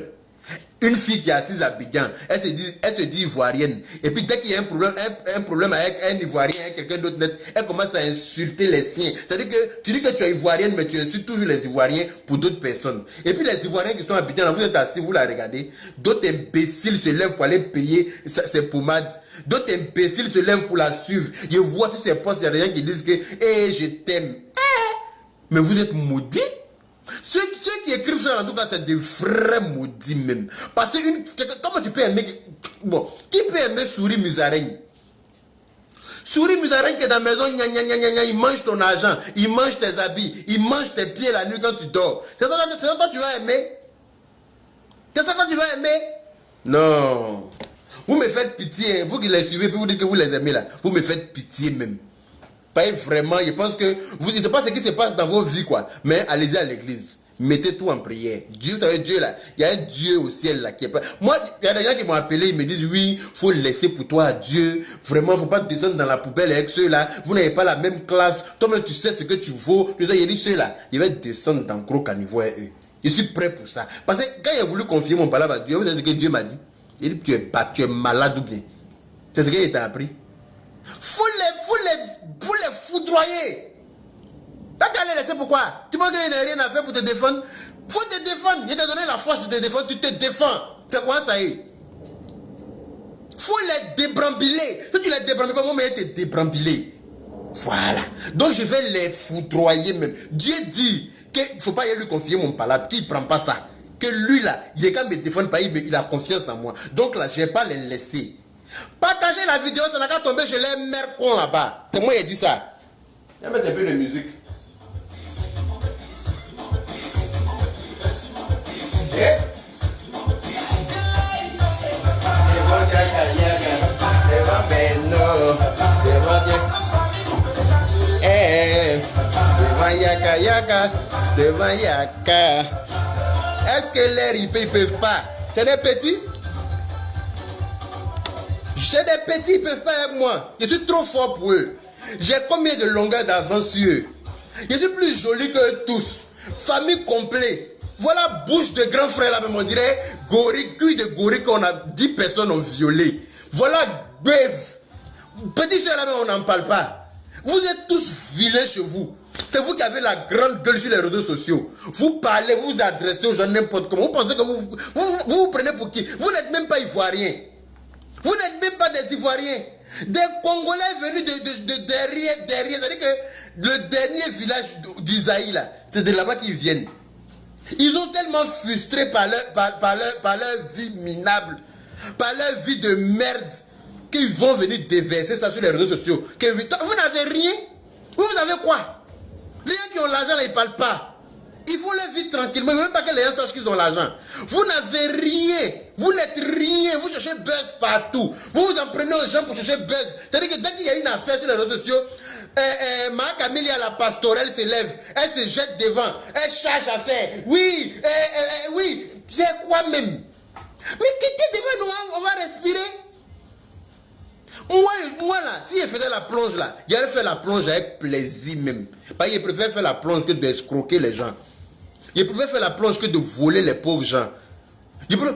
Une fille qui est assise à Abidjan, elle se dit ivoirienne. Et puis, dès qu'il y a un problème avec un ivoirien, avec quelqu'un d'autre net, elle commence à insulter les siens. C'est-à-dire que tu dis que tu es ivoirienne, mais tu insultes toujours les ivoiriens pour d'autres personnes. Et puis, les ivoiriens qui sont à Abidjan, là, vous êtes assis, vous la regardez. D'autres imbéciles se lèvent pour aller payer ses pommades. D'autres imbéciles se lèvent pour la suivre. Je vois sur ces postes, il y a des gens qui disent que hey, je t'aime. Mais vous êtes maudits. Ceux qui écrivent ça, en tout cas, c'est des vrais maudits même. Parce que comment tu peux aimer... Bon, qui peut aimer Souris Musaraigne? Souris Musaraigne qui est dans la maison, il mange ton argent, il mange tes habits, il mange tes pieds la nuit quand tu dors. C'est ça que tu vas aimer? C'est ça que tu vas aimer? Non. Vous me faites pitié, vous qui les suivez, puis vous dites que vous les aimez là. Vous me faites pitié même. Pas vraiment, je pense que vous ne savez pas ce qui se passe dans vos vies, quoi. Mais allez-y à l'église. Mettez tout en prière. Dieu, vous savez, Dieu là, il y a un Dieu au ciel là qui est pas. Moi, il y a des gens qui m'ont appelé, ils me disent oui, il faut laisser pour toi à Dieu. Vraiment, il ne faut pas descendre dans la poubelle avec ceux-là. Vous n'avez pas la même classe. Toi-même, tu sais ce que tu vaux. Je dis, ceux-là, je vais descendre dans gros caniveau avec eux. Je suis prêt pour ça. Parce que quand il a voulu confier mon palabre à Dieu, vous savez ce que Dieu m'a dit? Il dit, tu es malade ou bien. C'est ce qu'il t'a appris. Faut les foudroyer. T'as qu'à les laisser pourquoi? Tu penses qu'il n'y a rien à faire pour te défendre? Faut te défendre. Il t'a donné la force de te défendre, tu te défends. C'est quoi ça y est? Faut les débrambiler. Si tu les débrambiles pas, moi, mais te débrambiler. Voilà. Donc je vais les foudroyer même. Dieu dit qu'il ne faut pas lui confier mon palabre. Qui ne prend pas ça? Que lui là, il est qu'à me défendre, il a confiance en moi. Donc là, je ne vais pas les laisser. Partagez la vidéo, ça n'a qu'à tomber chez les mères cons là-bas. C'est moi qui ai dit ça. Je vais mettre un peu de musique. devant Yaka. Est-ce que l'air, ils peuvent pas? C'est des petits? C'est des petits, ils peuvent pas avec moi. Je suis trop fort pour eux. J'ai combien de longueur d'avance sur eux? Je suis plus joli que tous. Famille complète. Voilà bouche de grand frère là-même, on dirait gorille, cul de gorille qu'on a 10 personnes ont violé. Voilà bœuf. Petit soeur là-même, on n'en parle pas. Vous êtes tous vilains chez vous. C'est vous qui avez la grande gueule sur les réseaux sociaux. Vous parlez, vous vous adressez aux gens n'importe comment. Vous pensez que vous prenez pour qui? Vous n'êtes même pas ivoiriens. Vous n'êtes même pas des Ivoiriens. Des Congolais venus de derrière. C'est-à-dire que le dernier village d'Isaïe, là, c'est de là-bas qu'ils viennent. Ils ont tellement frustré par leur vie minable, par leur vie de merde, qu'ils vont venir déverser ça sur les réseaux sociaux. Que vous n'avez rien. Vous avez quoi? Les gens qui ont l'argent, là, ils ne parlent pas. Ils font leur vie tranquillement, même pas que les gens sachent qu'ils ont l'argent. Vous n'avez rien. Vous n'êtes rien. Vous cherchez buzz partout. Vous vous en prenez aux gens pour chercher buzz. C'est-à-dire que dès qu'il y a une affaire sur les réseaux sociaux, ma Camille à la pastorelle se lève. Elle se jette devant. Elle cherche à faire. Oui, oui. C'est quoi même? Mais quittez devant nous, on va respirer. Moi là, si je faisais la plonge là, j'allais faire la plonge avec plaisir même. Parce que je préfère faire la plonge que d'escroquer les gens. Je préfère faire la plonge que de voler les pauvres gens.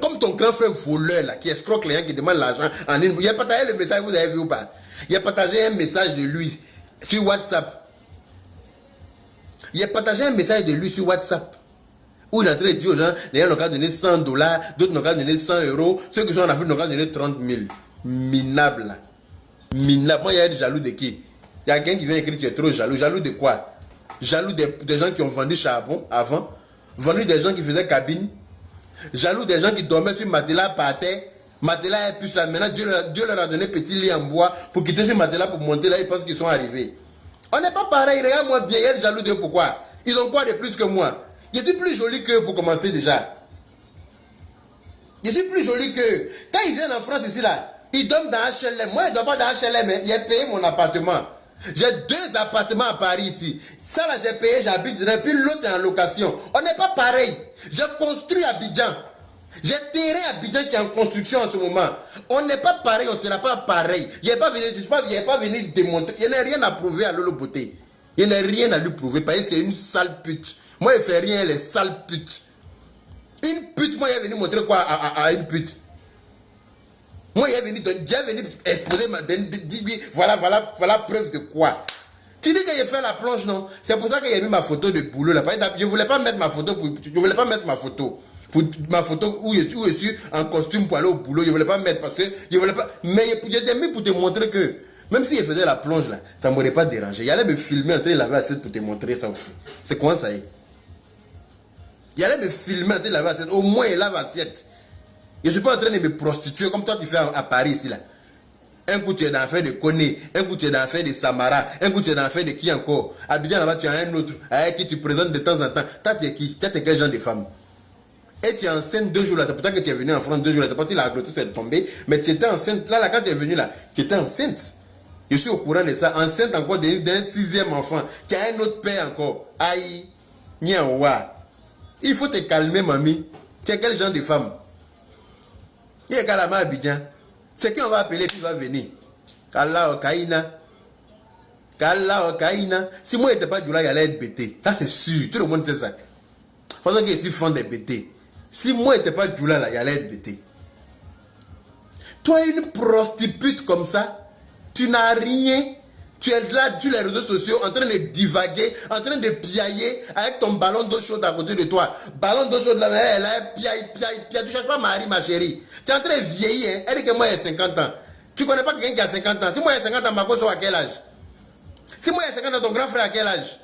Comme ton grand frère voleur là, qui escroque les gens, qui demande l'argent en une. Il a partagé le message, vous avez vu ou pas? Il a partagé un message de lui sur WhatsApp. Il a partagé un message de lui sur WhatsApp. Où il est en train de dire aux gens, les gens n'ont qu'à donner $100, d'autres n'ont qu'à donner 100 €, ceux qui sont en Afrique n'ont qu'à donner 30 000. Minable là. Minable. Moi, il y a des jaloux de qui? Il y a quelqu'un qui vient écrire que tu es trop jaloux. Jaloux de quoi? Jaloux des gens qui ont vendu charbon avant. Vendu des gens qui faisaient cabine. Jaloux des gens qui dormaient sur matelas par terre. Matelas et puis là. Maintenant, Dieu leur a donné petit lit en bois pour quitter ce matelas pour monter là. Ils pensent qu'ils sont arrivés. On n'est pas pareil. Regarde-moi bien. Il y a des jaloux d'eux. Pourquoi? Ils ont quoi de plus que moi? Je suis plus joli qu'eux pour commencer déjà. Je suis plus joli qu'eux. Quand ils viennent en France ici là, ils dorment dans HLM. Moi, je ne dors pas dans HLM. Hein. J'ai payé mon appartement. J'ai 2 appartements à Paris ici. Ça là, j'ai payé, j'habite dedans. Puis l'autre est en location. On n'est pas pareil. J'ai construit Abidjan. J'ai terrain Abidjan qui est en construction en ce moment. On n'est pas pareil, on ne sera pas pareil. Il n'est pas venu démontrer. Il n'y a rien à prouver à Lolo Beauté. Il n'y a rien à lui prouver parce que c'est une sale pute. Moi, il ne fait rien, les sales putes. Une pute, moi, il est venu montrer quoi à une pute? Moi, il est venu exposer, voilà preuve de quoi. Tu dis que j'ai fait la plonge, non? C'est pour ça qu'il y a mis ma photo de boulot là. Je ne voulais pas mettre ma photo où je suis en costume pour aller au boulot. Je ne voulais pas mettre parce que je voulais pas. Mais j'ai mis pour te montrer que même si je faisais la plonge là, ça ne m'aurait pas dérangé. Il allait me filmer en train de laver l'assiette pour te montrer ça. C'est comment ça est? Il allait me filmer en train de laver l'assiette. Au moins, il lave l'assiette. Je ne suis pas en train de me prostituer comme toi tu fais à Paris ici là. Un coup tu es dans l'affaire de Koné, un coup tu es dans l'affaire de Samara, un coup tu es dans l'affaire de qui encore? Abidjan là-bas tu as un autre avec qui tu présentes de temps en temps. Toi tu es qui? Tu es quel genre de femme? Et tu es enceinte 2 jours là, c'est pour ça que tu es venu en France 2 jours là, c'est pas si la grossesse est tombée, mais tu étais enceinte, là quand tu es venu là, tu étais enceinte. Je suis au courant de ça, enceinte encore d'un 6e enfant, qui a un autre père encore. Aïe, Niawa. Il faut te calmer mamie, tu es quel genre de femme? Il y a Kalama Abidjan. C'est qui on va appeler puis il va venir. Kala Okaina. Kala Okaina. Si moi je n'étais pas du là, il allait être bêté. Ça c'est sûr. Tout le monde sait ça. Parce que ici font des bêtés. Si moi je n'étais pas du là, il allait être bêté. Toi, une prostituée comme ça, tu n'as rien. Tu es là sur les réseaux sociaux en train de divaguer, en train de piailler avec ton ballon d'eau chaude à côté de toi. Ballon d'eau chaude là, elle a piaille. Tu ne cherches pas Marie, ma chérie. Tu es en train de vieillir. Hein? Elle dit que moi j'ai 50 ans. Tu ne connais pas quelqu'un qui a 50 ans. Si moi j'ai 50 ans, ma cause à quel âge? Si moi j'ai 50 ans, ton grand frère à quel âge?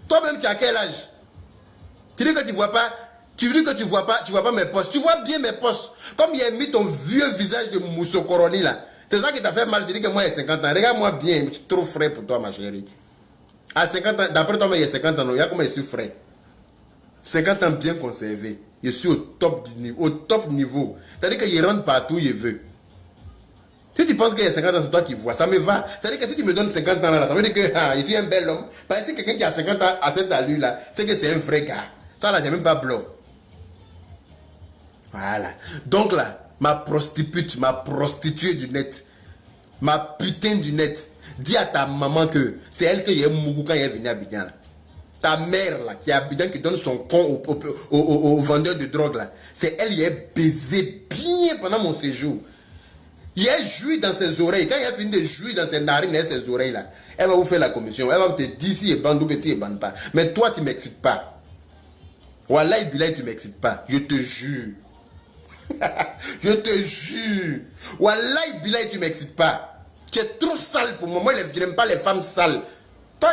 Toi-même, tu as quel âge? Tu dis que tu ne vois pas. Tu dis que tu vois pas mes postes. Tu vois bien mes postes. Comme il a mis ton vieux visage de Moussokoroni là. C'est ça qui t'a fait mal. Tu dis que moi j'ai 50 ans. Regarde-moi bien. Je suis trop frais pour toi, ma chérie. À 50 ans, d'après toi, il y a 50 ans. Non, il y a comment je suis frais. 50 ans bien conservé. Je suis au top niveau. C'est-à-dire qu'il rentre partout où il veut. Si tu penses qu'il y a 50 ans, c'est toi qui vois, ça me va. C'est-à-dire que si tu me donnes 50 ans là, ça veut dire que je suis un bel homme. Parce que si quelqu'un qui a 50 ans à cette allure là, c'est que c'est un vrai gars. Ça là, j'ai même pas blanc. Voilà. Donc là, ma prostituée du net, ma putain du net, dis à ta maman que c'est elle que j'ai mougou quand elle est venue à Abidjan là. Ta mère là, qui est à Abidjan, qui donne son con au vendeur de drogue là, c'est elle qui est baisé bien pendant mon séjour. Il a joui dans ses oreilles. Quand il a fini de jouir dans ses narines et ses oreilles là, elle va vous faire la commission. Elle va vous te dire si elle bande ou si elle bande pas. Mais toi, tu ne m'excites pas. Wallahi Bilay, tu ne m'excites pas. Je te jure. Je te jure. Wallahi Bilay, tu ne m'excites pas. Tu es trop sale pour moi. Moi, je n'aime pas les femmes sales. Toi,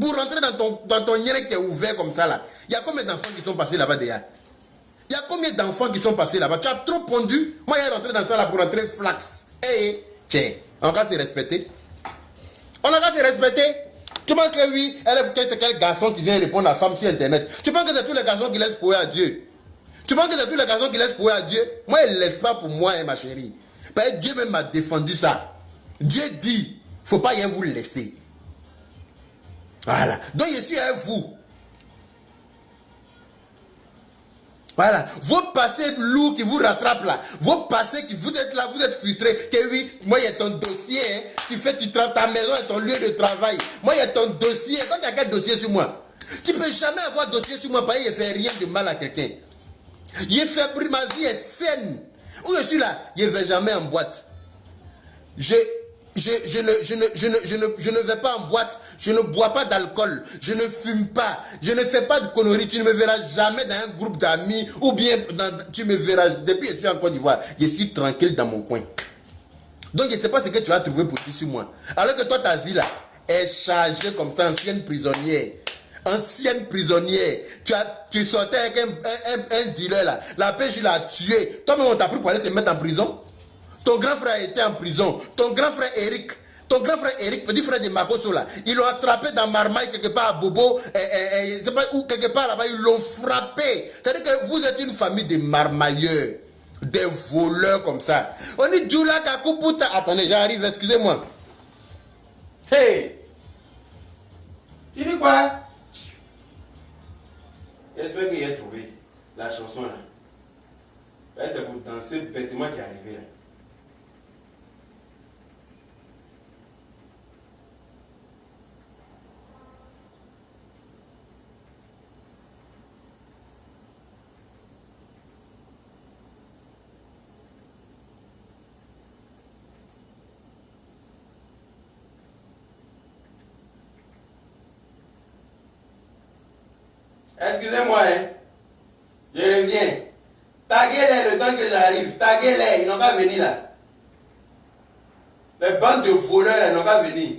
pour rentrer dans ton yéré qui est ouvert comme ça là, il y a combien d'enfants qui sont passés là-bas déjà? Il y a combien d'enfants qui sont passés là-bas? Tu as trop pondu. Moi, il est rentré dans ça là pour rentrer flax. Hey, tiens, on va se respecter. On va se respecter. Tu penses que oui, c'est quel garçon qui vient répondre à la femme sur Internet? Tu penses que c'est tous les garçons qui laissent pouvoir à Dieu? Tu penses que c'est tous les garçons qui laissent pouvoir à Dieu? Moi, il ne laisse pas pour moi, hein, ma chérie. Parce que Dieu même m'a défendu ça. Dieu dit, il ne faut pas rien vous laisser. Voilà. Donc, je suis avec vous. Voilà, vos passés lourds qui vous rattrapent là, vos passés qui vous êtes là, vous êtes frustrés, que oui, moi il y a ton dossier, hein, qui fait ta maison et ton lieu de travail. Moi il y a ton dossier, toi tu as quel dossier sur moi? Tu ne peux jamais avoir dossier sur moi parce que je ne fais rien de mal à quelqu'un. Ma vie est saine. Où je suis là, je ne vais jamais en boîte. Je ne vais pas en boîte, je ne bois pas d'alcool, je ne fume pas, je ne fais pas de conneries. Tu ne me verras jamais dans un groupe d'amis ou bien tu me verras, depuis que je suis en Côte d'Ivoire, je suis tranquille dans mon coin. Donc je ne sais pas ce que tu vas trouver pour sur moi. Alors que toi, ta vie là est chargée comme ça, ancienne prisonnière. Ancienne prisonnière. Tu sortais avec un dealer là, la PJ l'a tué. Toi-même on t'a pris pour aller te mettre en prison. Ton grand frère était en prison. Ton grand frère Eric, petit frère de Makoso là, ils l'ont attrapé dans Marmaille quelque part à Bobo, je sais pas où, quelque part là-bas, ils l'ont frappé. C'est-à-dire que vous êtes une famille de marmailleurs, des voleurs comme ça. On dit Djoula Kakuputa. Attendez, j'arrive, excusez-moi. Hey! Tu dis quoi? J'espère qu'il a trouvé la chanson là. C'est pour danser bêtement qui est arrivé là. Excusez-moi, hein. Je reviens. Taguez-les le temps que j'arrive. Taguez-les, ils n'ont pas venir là. Les bandes de voleurs, ils n'ont pas venir.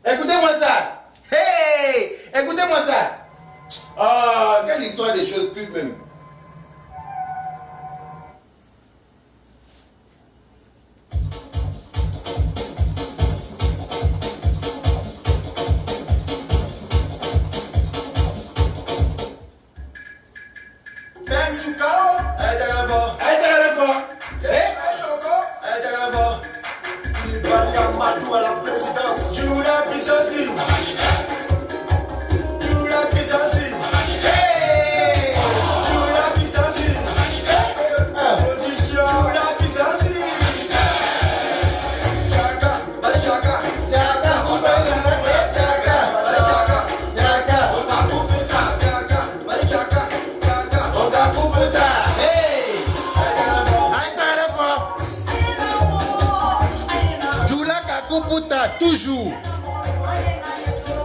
Écoutez-moi ça. Hey! Écoutez-moi ça. Oh, quelle histoire des choses pures même.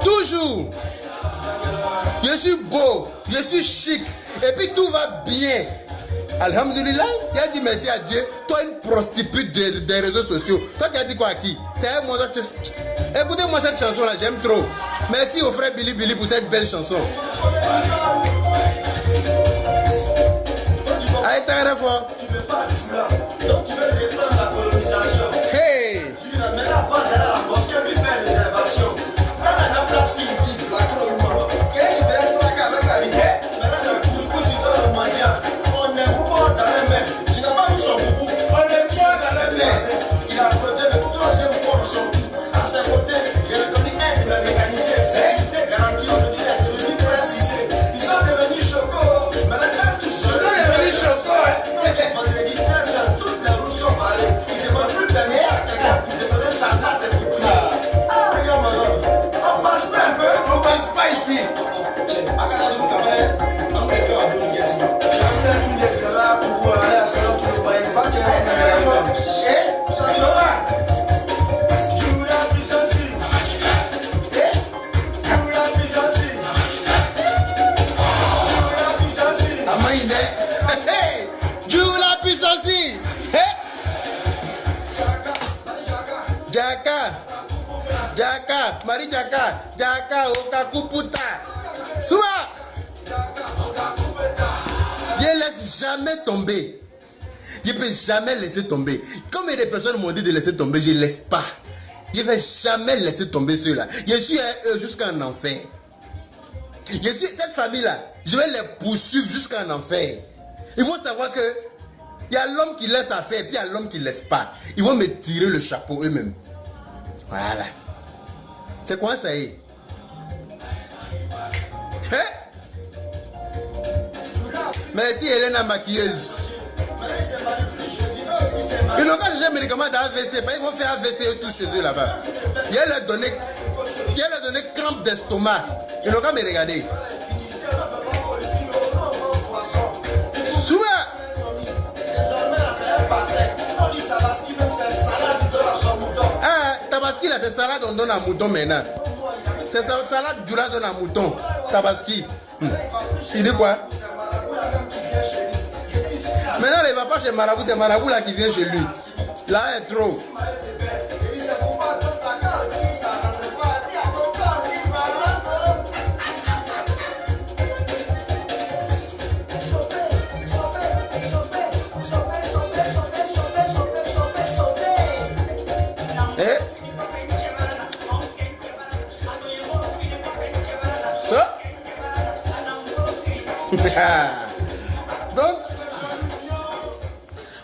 Toujours. Je suis beau, je suis chic. Et puis tout va bien. Alhamdulillah, il a dit merci à Dieu. Toi, une prostituée des réseaux sociaux. Toi, tu as dit quoi à qui? C'est moi. Écoutez-moi cette chanson-là, j'aime trop. Merci au frère Billy Billy pour cette belle chanson. Allez, t'as un fort. Tu veux pas du là. Donc tu veux reprendre la colonisation. Hey! Tu ramènes la base à la mosquée, lui faire réservation. Là, on a place ici, la colonisation. Qu'est-ce que tu fais ça avec la vérité? Maintenant, c'est un couscous, il donne le manger. Jaka, Okakuputa. Souvent, je ne laisse jamais tomber. Je ne peux jamais laisser tomber. Comme des personnes m'ont dit de laisser tomber, je ne laisse pas. Je ne vais jamais laisser tomber ceux-là. Je suis jusqu'en enfer. Cette famille-là, je vais les poursuivre jusqu'en enfer. Il faut savoir que il y a l'homme qui laisse à faire et puis il y a l'homme qui ne laisse pas. Ils vont me tirer le chapeau eux-mêmes. Voilà. C'est quoi ça y est? Merci Hélène maquilleuse. Ils n'ont pas cherché un médicament d'AVC. Ils vont faire AVC et tout chez eux là-bas. Il leur donné crampe d'estomac. Ils n'ont qu'à me regarder. Souvent. Ah, Tabaski là, c'est salade on donne à mouton maintenant. C'est salade du là donne à mouton. Tabaski. Tu dis quoi? Maintenant, il ne va pas chez Marabout, c'est Marabout là qui vient chez lui. Là, il est trop. Donc,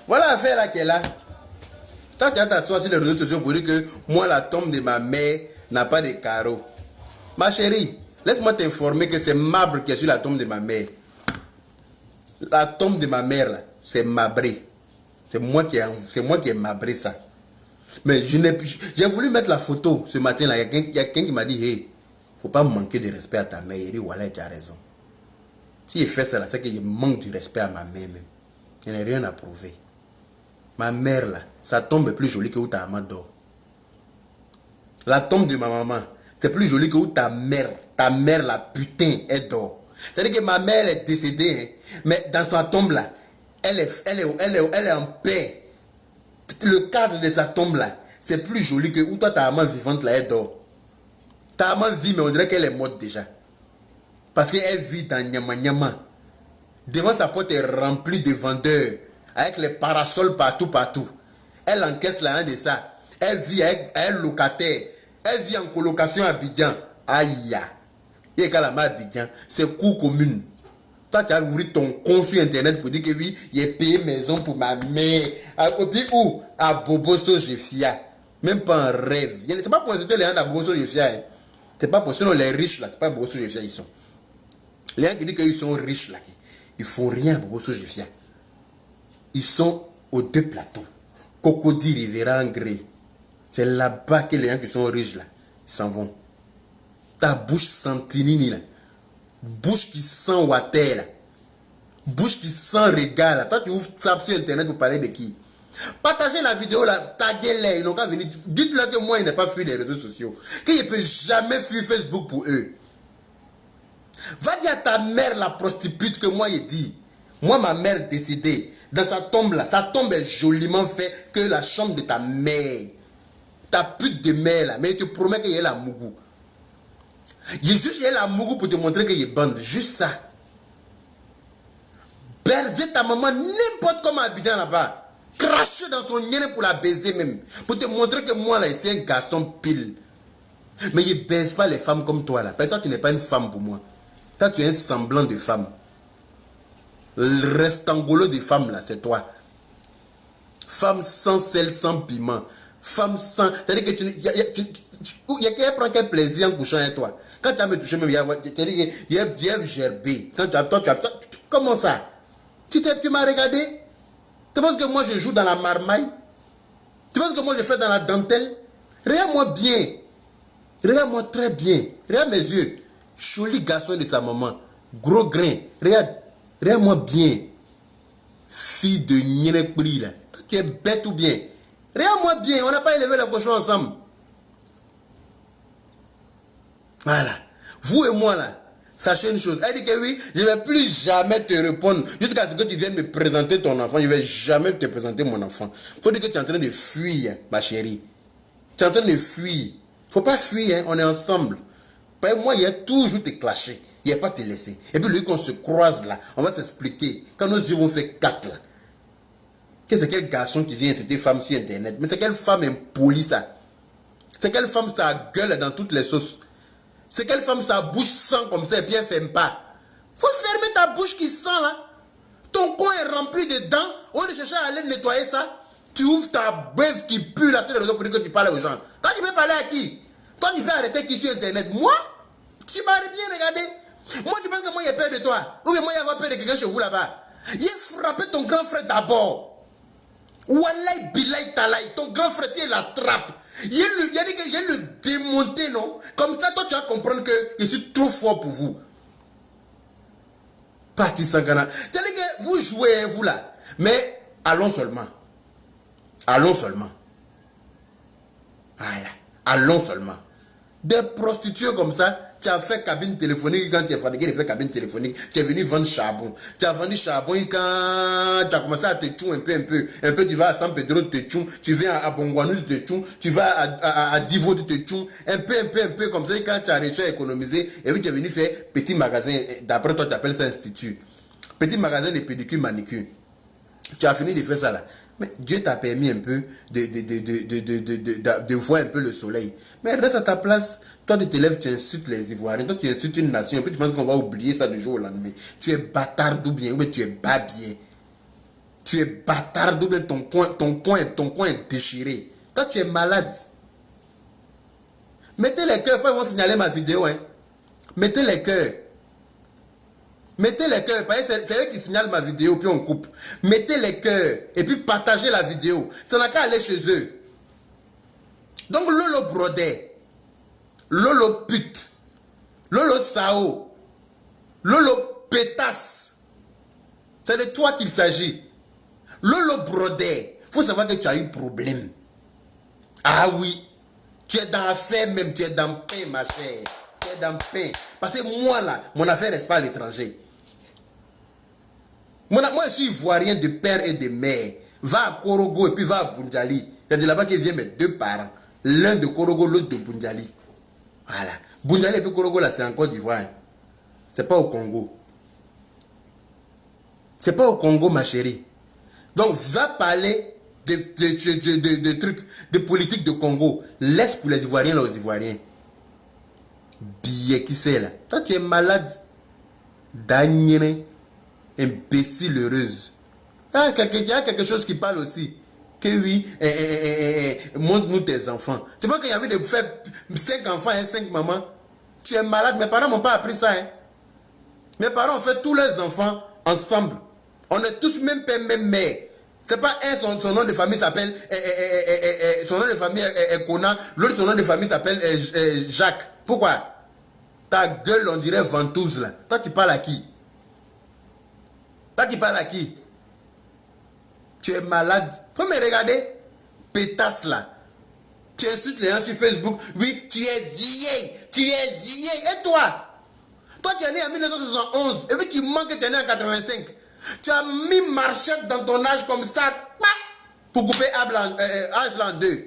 voilà l'affaire là qui est là. Quand tu as t'asseoir sur les réseaux sociaux pour dire que moi, la tombe de ma mère n'a pas de carreaux. Ma chérie, laisse-moi t'informer que c'est marbre qui est sur la tombe de ma mère. La tombe de ma mère là, c'est marbré. C'est moi qui ai marbré ça. Mais j'ai voulu mettre la photo ce matin là. Il y a quelqu'un qui m'a dit, hey, faut pas manquer de respect à ta mère. Il dit, voilà, tu as raison. Si il fait ça, c'est que je manque du respect à ma mère même. Je n'ai rien à prouver. Ma mère là, sa tombe est plus jolie que où ta maman dort. La tombe de ma maman, c'est plus joli que où ta mère la putain, elle dort. C'est-à-dire que ma mère elle est décédée, hein, mais dans sa tombe là, elle est en paix. Le cadre de sa tombe là, c'est plus joli que où toi ta maman vivante là, elle dort. Ta maman vit, mais on dirait qu'elle est morte déjà. Parce qu'elle vit dans Nyama Nyama. Devant sa porte est remplie de vendeurs. Avec les parasols partout. Elle encaisse la de ça. Elle vit avec un locataire. Elle vit en colocation à Abidjan. Aïe. Et quand la mère Abidjan, c'est cours commune. Toi, tu as ouvert ton compte sur internet pour dire que oui, j'ai payé maison pour ma mère. Et puis où? À Boboso Jefia. Même pas un rêve. C'est pas pour insulter les gens à Boboso Jefia. Hein. C'est pas pour sinon les riches là. C'est pas Boboso Jefia ils sont. Les gens qui disent qu'ils sont riches là, ils font rien pour Boboso Jefia. Ils sont aux deux plateaux. Cocody, Rivera, Angré. C'est là-bas que les gens qui sont riches là, ils s'en vont. Ta bouche santinini là. Bouche qui sent water là. Bouche qui sent régal là. Toi tu ouvres ça sur internet pour parler de qui? Partagez la vidéo là, taguez-les. Ils n'ont qu'à venir. Dites-leur que moi, ils n'ont pas fui les réseaux sociaux. Qu'ils ne peuvent jamais fuir Facebook pour eux. Va dire à ta mère, la prostitute, que moi, il dit. Moi, ma mère décédée, dans sa tombe là, sa tombe est joliment faite que la chambre de ta mère. Ta pute de mère là. Mais il te promet qu'il y a la mougou. Il y a la mougou pour te montrer qu'il est bande. Juste ça. Baiser ta maman n'importe comment habitant là-bas. Cracher dans son nez pour la baiser même. Pour te montrer que moi là, c'est un garçon pile. Mais il ne baise pas les femmes comme toi là. Parce que toi, tu n'es pas une femme pour moi. Toi, tu es un semblant de femme. Le restangolo de femme, là, c'est toi. Femme sans sel, sans piment. Femme sans... C'est-à-dire que il y a qui prend quel plaisir en couchant avec toi. Quand tu as me touché, il y a gerbé. Quand tu as... Comment ça? Tu m'as regardé? Tu penses que moi, je joue dans la marmaille? Tu penses que moi, je fais dans la dentelle? Regarde-moi bien. Regarde-moi très bien. Regarde mes yeux. Joli garçon de sa maman. Gros grain. Regarde-moi bien. Fille de Nyenekbri là. Tu es bête ou bien? Regarde-moi bien. On n'a pas élevé le cochon ensemble. Voilà. Vous et moi là. Sachez une chose. Elle dit que oui, je ne vais plus jamais te répondre. Jusqu'à ce que tu viennes me présenter ton enfant. Je ne vais jamais te présenter mon enfant. Il faut dire que tu es en train de fuir, ma chérie. Tu es en train de fuir. Faut pas fuir, hein, on est ensemble. Moi, il y a toujours te clasher. Il n'y a pas te laisser. Et puis, lui, qu'on se croise là, on va s'expliquer. Quand nos yeux vont faire 4 là, que c'est quel garçon qui vient insulter femme sur Internet? Mais c'est quelle femme impolie ça? C'est quelle femme ça gueule dans toutes les sauces? C'est quelle femme ça bouche sent comme ça et puis elle ne ferme pas? Faut fermer ta bouche qui sent là. Ton coin est rempli de dents. On va chercher à aller nettoyer ça. Tu ouvres ta beuve qui pue là sur les réseaux pour dire que tu parles aux gens. Toi, tu peux parler à qui? Toi, tu peux arrêter qui sur Internet? Moi? Tu m'as bien regardé. Moi, tu penses que moi, j'ai peur de toi? Ou bien moi, j'ai peur de quelqu'un chez vous là-bas? J'ai frappé ton grand frère d'abord. Wallahi billahi talaï, ton grand frère, il l'attrape. Il a dit que j'ai le démonté, non? Comme ça, toi, tu vas comprendre que je suis trop fort pour vous. Parti Sangana. C'est-à-dire que vous jouez, vous là. Mais allons seulement. Allons seulement. Voilà. Allons seulement. Des prostituées comme ça, tu as fait cabine téléphonique quand tu es fatigué de faire cabine téléphonique. Tu es venu vendre charbon. Tu as vendu charbon quand tu as commencé à te tchou un peu, tu vas à San Pedro, tu te tchou. Tu viens à Bongwanou, tu te tchou. Tu vas à Divo, tu te tchou. Un peu comme ça. Quand tu as réussi à économiser, et puis tu es venu faire petit magasin. D'après toi, tu appelles ça institut. Petit magasin de pédicure, manicure. Tu as fini de faire ça là. Mais Dieu t'a permis un peu de voir un peu le soleil. Mais reste à ta place. Toi, tu te lèves, tu insultes les Ivoiriens. Toi, tu insultes une nation. Et puis tu penses qu'on va oublier ça du jour au lendemain. Tu es bâtard ou bien, ou bien tu es bas bien. Tu es bâtard ou bien ton coin est déchiré. Toi, tu es malade. Mettez les cœurs. Après, ils vont signaler ma vidéo. Hein. Mettez les cœurs. Mettez les cœurs, c'est eux qui signalent ma vidéo, puis on coupe. Mettez les cœurs, et puis partagez la vidéo. Ça n'a qu'à aller chez eux. Donc, Lolo Brodet, Lolo Pute, Lolo Sao, Lolo Pétasse, c'est de toi qu'il s'agit. Lolo Brodet, il faut savoir que tu as eu problème. Ah oui, tu es dans l'affaire même, tu es dans le pain, ma chère. Tu es dans le pain. Parce que moi, là, mon affaire n'est pas à l'étranger. Moi, je suis ivoirien de père et de mère. Va à Korogo et puis va à Bundjali. C'est de là-bas que viennent mes deux parents. L'un de Korogo, l'autre de Bundjali. Voilà. Bundjali et puis Korogo, là, c'est en Côte d'Ivoire. Hein. C'est pas au Congo. C'est pas au Congo, ma chérie. Donc, va parler de trucs, de politique de Congo. Laisse pour les Ivoiriens, là, aux Ivoiriens. Billet qui c'est là. Toi, tu es malade. Daniel. Imbécile heureuse. Ah, il y a quelque chose qui parle aussi. Que oui, montre-nous tes enfants. Tu vois qu'il y a envie de faire 5 enfants et 5 mamans. Tu es malade. Mes parents n'ont pas appris ça. Hein. Mes parents ont fait tous leurs enfants ensemble. On est tous même père, même mère. C'est pas un, son nom de famille s'appelle son nom de famille est Conan. L'autre, son nom de famille s'appelle Jacques. Pourquoi? Ta gueule, on dirait ventouse là. Toi, tu parles à qui? Toi qui parles à qui? Tu es malade. Faut me regarder. Pétasse là. Tu insultes les gens sur Facebook. Oui, tu es vieille. Tu es vieille. Et toi? Toi tu es né en 1971. Et puis tu manques que tu es né en 85. Tu as mis marchette dans ton âge comme ça. Pour couper âge là en deux.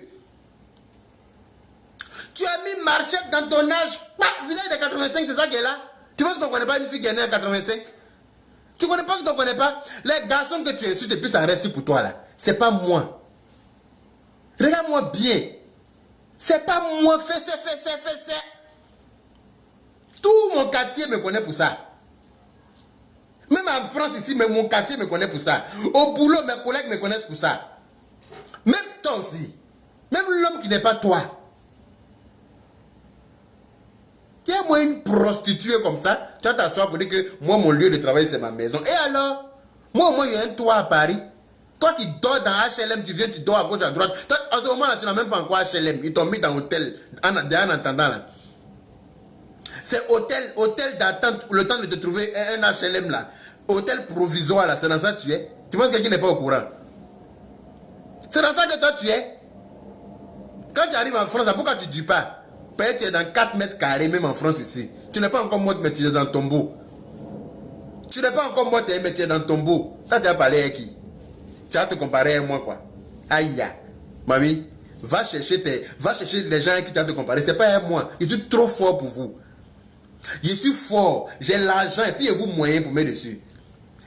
Tu as mis marchette dans ton âge. Visage de 85, c'est ça qui est là. Tu penses qu'on ne connaît pas une fille qui est née en 85? Tu connais pas ce qu'on ne connaît pas? Les garçons que tu insultes et puis ça reste pour toi là. C'est pas moi. Regarde-moi bien. C'est pas moi. Fais. Tout mon quartier me connaît pour ça. Même en France ici, mon quartier me connaît pour ça. Au boulot, mes collègues me connaissent pour ça. Même toi aussi. Même l'homme qui n'est pas toi. Il y a moi une prostituée comme ça, tu vas t'asseoir pour dire que moi, mon lieu de travail, c'est ma maison. Et alors? Moi, au moins, il y a un toit à Paris. Toi qui dors dans HLM, tu viens, tu dors à gauche, à droite. Toi, en ce moment-là, tu n'as même pas encore HLM. Ils t'ont mis dans l'hôtel, en attendant là. C'est hôtel d'attente, le temps de te trouver un HLM là. Hôtel provisoire là, c'est dans ça que tu es. Tu penses que quelqu'un n'est pas au courant? C'est dans ça que toi tu es. Quand tu arrives en France, pourquoi tu ne dis pas? Peut-être que tu es dans 4 mètres carrés, même en France ici. Tu n'es pas encore mort, mais tu es dans ton beau. Tu n'es pas encore mort, mais tu es dans ton beau. Ça, tu as parlé avec qui? Tu vas te comparer à moi, quoi. Aïe, mamie, Va chercher les gens qui t'ont te comparer. C'est pas moi. Je suis trop fort pour vous. Je suis fort. J'ai l'argent et puis il y a vous moyens pour mettre dessus.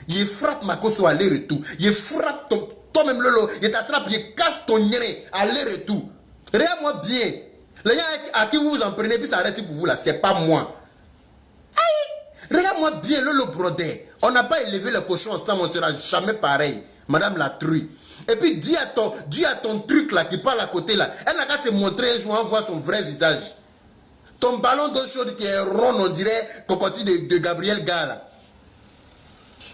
Je frappe ma cause aller-retour. Je frappe toi-même Lolo. Je t'attrape, je casse ton nez aller-retour. Regarde-moi bien. Les gens à qui vous vous en prenez, puis ça reste pour vous là. C'est pas moi. Aïe! Regarde-moi bien Lolo Brodet. On n'a pas élevé le cochon ensemble, on ne sera jamais pareil. Madame la truie. Et puis dis à ton truc là qui parle à côté là. Elle n'a qu'à se montrer un jour, on voit son vrai visage. Ton ballon d'eau chaude qui est rond, on dirait cocotte de Gabriel Gala.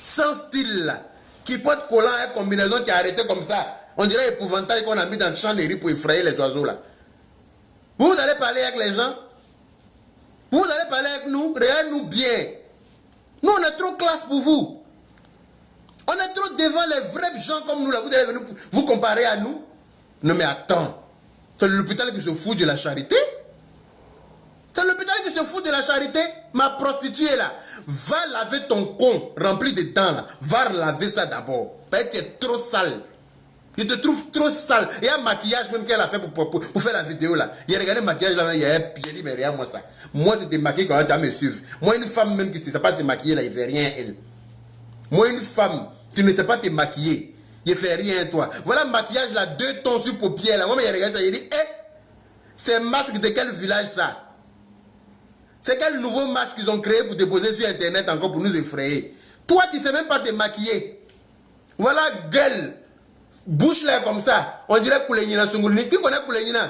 Sans style là. Qui porte collant et combinaison qui est arrêté comme ça. On dirait épouvantail qu'on a mis dans le champ de riz pour effrayer les oiseaux là. Vous allez parler avec les gens. Vous allez parler avec nous. Regardez-nous bien. Nous on est trop classe pour vous. On est trop devant les vrais gens comme nous là. Vous allez venir vous comparer à nous. Non mais attends. C'est l'hôpital qui se fout de la charité. C'est l'hôpital qui se fout de la charité. Ma prostituée là. Va laver ton con rempli de dents là. Va laver ça d'abord. Parce que tu es trop sale. Je te trouve trop sale. Il y a un maquillage même qu'elle a fait pour faire la vidéo là. Il a regardé le maquillage là. J'ai dit mais regarde moi ça. Moi tu t'es maquillée quand tu vas me suivre. Moi une femme même qui ne sait pas se maquiller là. Il ne fait rien elle. Moi une femme. Tu ne sais pas te maquiller. Il ne fait rien toi. Voilà le maquillage là. 2 tons sur paupières là. Moi il regarde ça. Il dit c'est masque de quel village ça? C'est quel nouveau masque qu'ils ont créé pour déposer sur internet encore pour nous effrayer? Toi, tu ne sais même pas te maquiller. Voilà, gueule. Bouche là comme ça. On dirait Koulenina Sunguruni. Qui connaît Koulenina?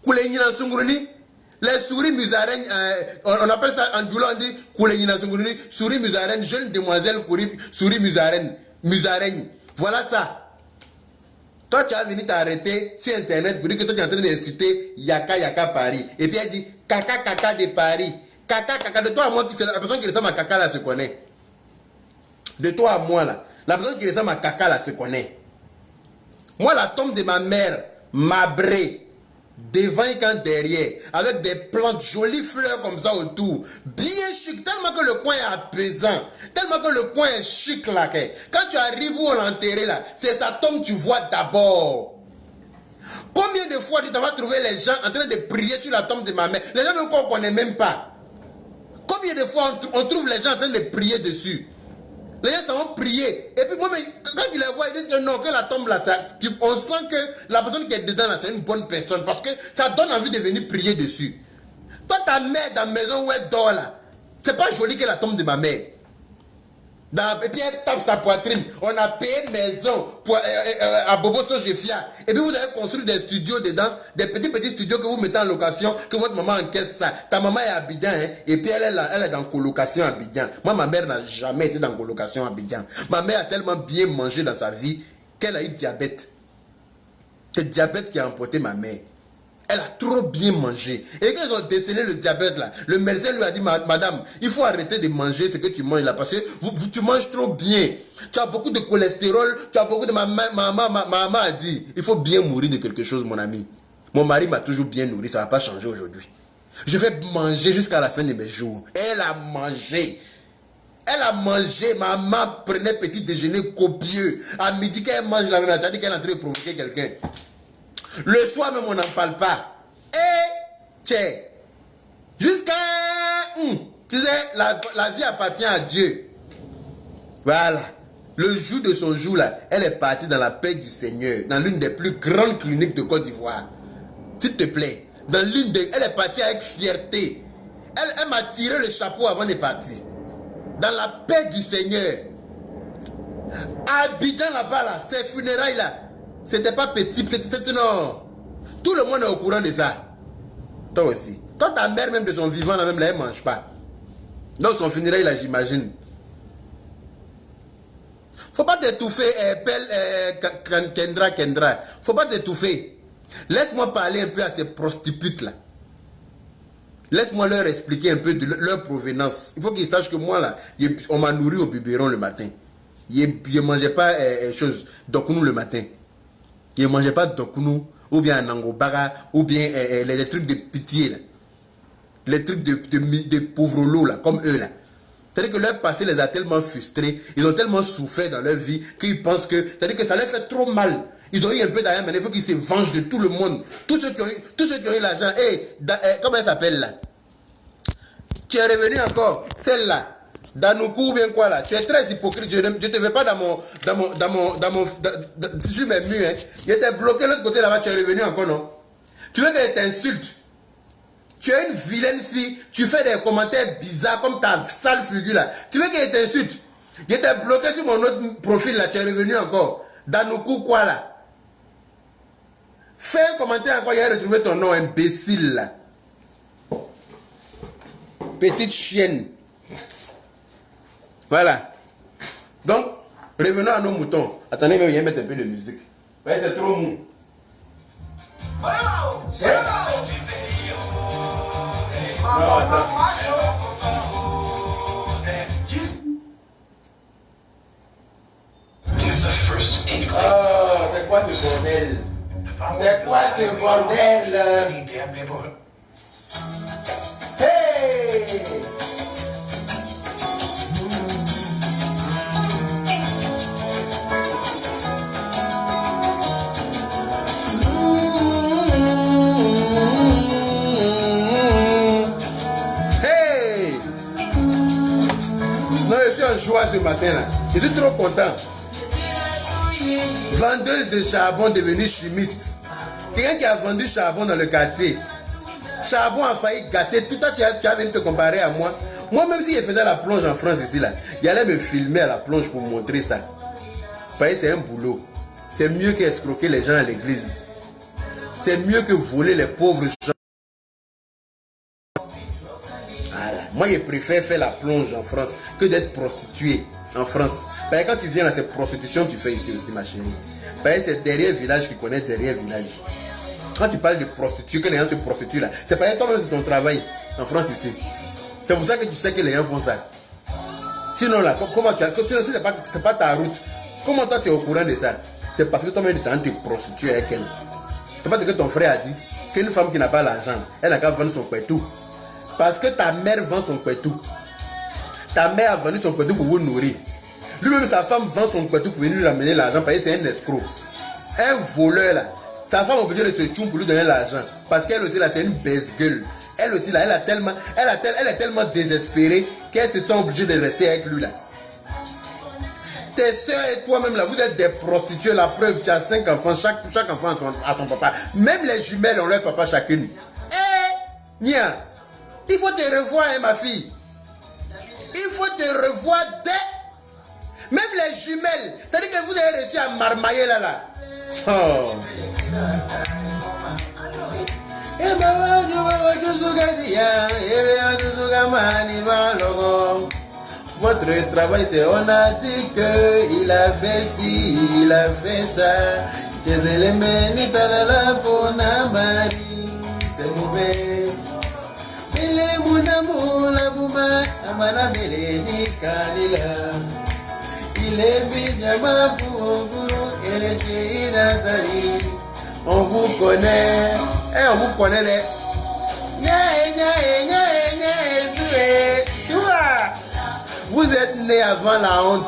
Koulenina Sunguruni. Les souris musaraignes, on appelle ça en doulo, on dit Koulenina Sunguruni. Souris musaraignes, jeune demoiselle souris musaraigne. Voilà ça. Toi, tu as venu t'arrêter sur internet pour dire que toi, tu es en train d'insulter Yaka Paris. Et puis elle dit Kaka de Paris. Kaka de toi à moi, la personne qui ressemble à Kaka là se connaît. De toi à moi là, la personne qui ressemble à Kaka là se connaît. Moi, la tombe de ma mère, Mabré, devant et quand derrière, avec des plantes, jolies fleurs comme ça autour, bien chic, tellement que le coin est apaisant, tellement que le coin est chic là. Quand tu arrives où on l'a enterré là, c'est sa tombe tu vois d'abord. Combien de fois tu vas trouver les gens en train de prier sur la tombe de ma mère? Les gens même qu'on ne connaît même pas. Combien de fois on trouve les gens en train de prier dessus? Les gens s'en vont prier. Et puis moi, quand tu les vois, ils disent que non, que la tombe là, on sent que la personne qui est dedans là, c'est une bonne personne. Parce que ça donne envie de venir prier dessus. Toi, ta mère dans la maison où elle dort là, c'est pas joli que la tombe de ma mère. Et puis elle tape sa poitrine. On a payé une maison à Bobo Sojefia. Et puis vous avez construit des studios dedans, des petits studios que vous mettez en location, que votre maman encaisse ça. Ta maman est à Abidjan, hein, et puis elle est dans colocation à Abidjan. Moi, ma mère n'a jamais été dans colocation à Abidjan. Ma mère a tellement bien mangé dans sa vie qu'elle a eu diabète. C'est le diabète qui a emporté ma mère. Elle a trop bien mangé. Et quand ils ont décelé le diabète là, le médecin lui a dit, madame, il faut arrêter de manger ce que tu manges là, parce que tu manges trop bien. Tu as beaucoup de cholestérol, tu as beaucoup de... Ma maman a dit, il faut bien mourir de quelque chose, mon ami. Mon mari m'a toujours bien nourri, ça ne va pas changer aujourd'hui. Je vais manger jusqu'à la fin de mes jours. Elle a mangé. Elle a mangé, maman prenait petit déjeuner copieux. À midi, quand elle mange la viande, elle a dit qu'elle est en train de provoquer quelqu'un. Le soir même, on n'en parle pas. Et, tiens, jusqu'à... tu sais, la vie appartient à Dieu. Voilà. Le jour de son jour, là, elle est partie dans la paix du Seigneur, dans l'une des plus grandes cliniques de Côte d'Ivoire. S'il te plaît. Elle est partie avec fierté. Elle m'a tiré le chapeau avant de partir. Dans la paix du Seigneur. À Abidjan là-bas, là, ces funérailles là, c'était pas petit, c'était non. Tout le monde est au courant de ça. Toi aussi. Toi, ta mère, même de son vivant, là, même là, elle ne mange pas. Donc, son funérail, là, j'imagine. Faut pas t'étouffer, Kendra. Faut pas t'étouffer. Laisse-moi parler un peu à ces prostitutes, là. Laisse-moi leur expliquer un peu de leur provenance. Il faut qu'ils sachent que moi, là, on m'a nourri au biberon le matin. Je ne mangeais pas dokunu le matin. Je ne mangeais pas dokunu, ou bien nangobara, ou bien les trucs de pitié, là. Les trucs de pauvres lots, là, comme eux, là. C'est-à-dire que leur passé les a tellement frustrés, ils ont tellement souffert dans leur vie qu'ils pensent que, c'est-à-dire que ça leur fait trop mal. Ils ont eu un peu d'argent, mais il faut qu'ils se vengent de tout le monde. Tous ceux qui ont eu l'argent. Comment elle s'appelle là? Tu es revenu encore. Celle-là. Danoukou ou bien quoi là? Tu es très hypocrite. Je ne te veux pas sur mes murs. Hein. J'étais bloqué de l'autre côté là-bas. Tu es revenu encore, non? Tu veux qu'elle t'insulte? Tu es une vilaine fille. Tu fais des commentaires bizarres comme ta sale figure là. Tu veux qu'elle t'insulte? J'étais bloqué sur mon autre profil là. Tu es revenu encore. Danoukou quoi là? Fais un commentaire encore, il a retrouvé ton nom, imbécile là. Petite chienne. Voilà. Donc, revenons à nos moutons. Attendez, mais viens mettre un peu de musique. Ouais, c'est trop mou. Non, attends. Oh, c'est quoi ce bordel? C'est quoi ce bordel? Hey! Hey! Non, je suis en joie ce matin là. Je suis trop content. Vendeuse de charbon devenue chimiste. Quelqu'un qui a vendu charbon dans le quartier. Charbon a failli gâter. Tout à l'heure, tu as venu te comparer à moi. Moi, même si je faisais la plonge en France ici, là, il allait me filmer à la plonge pour montrer ça. Parce que c'est un boulot. C'est mieux qu'escroquer les gens à l'église. C'est mieux que voler les pauvres gens. Voilà. Moi, je préfère faire la plonge en France que d'être prostituée en France. Parce que quand tu viens là, c'est prostitution que tu fais ici aussi, ma chérie. Parce que c'est derrière village qui connaît derrière village. Quand tu parles de prostituée, que les gens se prostituent là, c'est parce que toi-même c'est ton travail en France ici. C'est pour ça que tu sais que les gens font ça. Sinon là, comment tu as, si c'est pas ta route, comment toi tu es au courant de ça? C'est parce que toi-même tu es prostituée avec elle. C'est pas ce que ton frère a dit, qu'une femme qui n'a pas l'argent, elle n'a qu'à vendre son pétou. Parce que ta mère vend son pétou. Ta mère a vendu son pétou pour vous nourrir. Lui-même, sa femme vend son pétou pour venir lui ramener l'argent parce que c'est un escroc. Un voleur là. Sa femme est obligée de se tuer pour lui donner l'argent. Parce qu'elle aussi là, c'est une baisse-gueule. Elle aussi là, elle est tellement désespérée qu'elle se sent obligée de rester avec lui là. Tes soeurs et toi-même là, vous êtes des prostituées. La preuve, tu as 5 enfants, chaque enfant a son papa. Même les jumelles ont leur papa chacune. Nia, il faut te revoir, hein, ma fille. Il faut te revoir dès. Même les jumelles. C'est-à-dire que vous avez réussi à marmailler là. Oh. Votre travail, c'est on a dit qu'il a fait ci, il a fait ça. C'est mauvais. Il est mon amour, la bouma, amana meleni kalila. Il est bijama pour vous et les Nathalie. On vous connaît, et on vous connaît les. Vous êtes né avant la honte.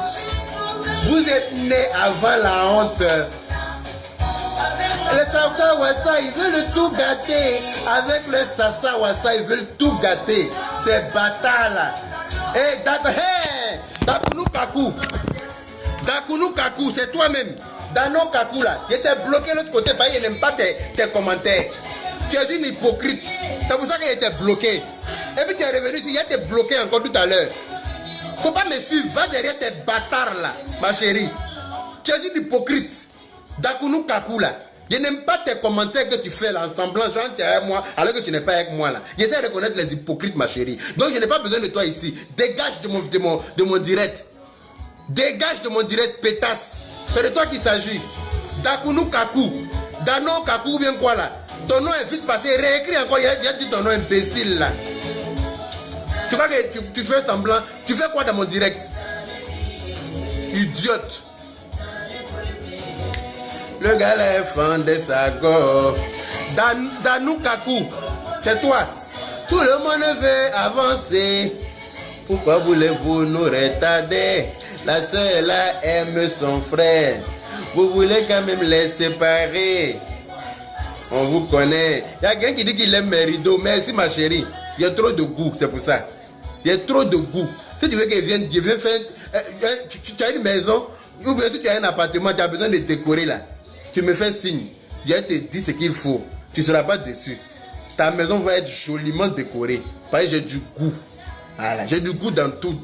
Vous êtes né avant la honte. Les Sassa Wassa, ils veulent tout gâter. Avec les Sassa Wassa, ils veulent tout gâter. Ces bâtards là. Hey, Dakounou Kakou. Dakounou Kakou, c'est toi-même. Dano Kakou là. Il était bloqué de l'autre côté parce qu'il n'aime pas tes commentaires. Tu es une hypocrite. C'est pour ça qu'il était bloqué. Et puis tu es revenu, il était bloqué encore tout à l'heure. Faut pas me suivre. Va derrière tes bâtards là, ma chérie. Tu es une hypocrite. Dakounou Kakou là. Je n'aime pas tes commentaires que tu fais là, en semblant, genre tu es avec moi, alors que tu n'es pas avec moi là. J'essaie de reconnaître les hypocrites, ma chérie. Donc je n'ai pas besoin de toi ici. Dégage de mon direct. Dégage de mon direct, pétasse. C'est de toi qu'il s'agit. Dakounou Kakou. Dano Kakou ou bien quoi là. Ton nom est vite passé. Réécris encore. Il y a dit ton nom imbécile là. Tu vois que tu fais semblant. Tu fais quoi dans mon direct? Idiote. Le gars là fendait sa gorge. Danou Kakou, c'est toi. Tout le monde veut avancer. Pourquoi voulez-vous nous retarder? La soeur là aime son frère. Vous voulez quand même les séparer. On vous connaît. Il y a quelqu'un qui dit qu'il aime mes rideaux. Merci ma chérie. Il y a trop de goût, c'est pour ça. Il y a trop de goût. Si tu veux qu'elle vienne faire... Tu as une maison, ou bien tu as un appartement, tu as besoin de décorer là. Tu me fais signe. Je te dis ce qu'il faut. Tu ne seras pas déçu. Ta maison va être joliment décorée. Parce que j'ai du goût. Voilà, j'ai du goût dans tout.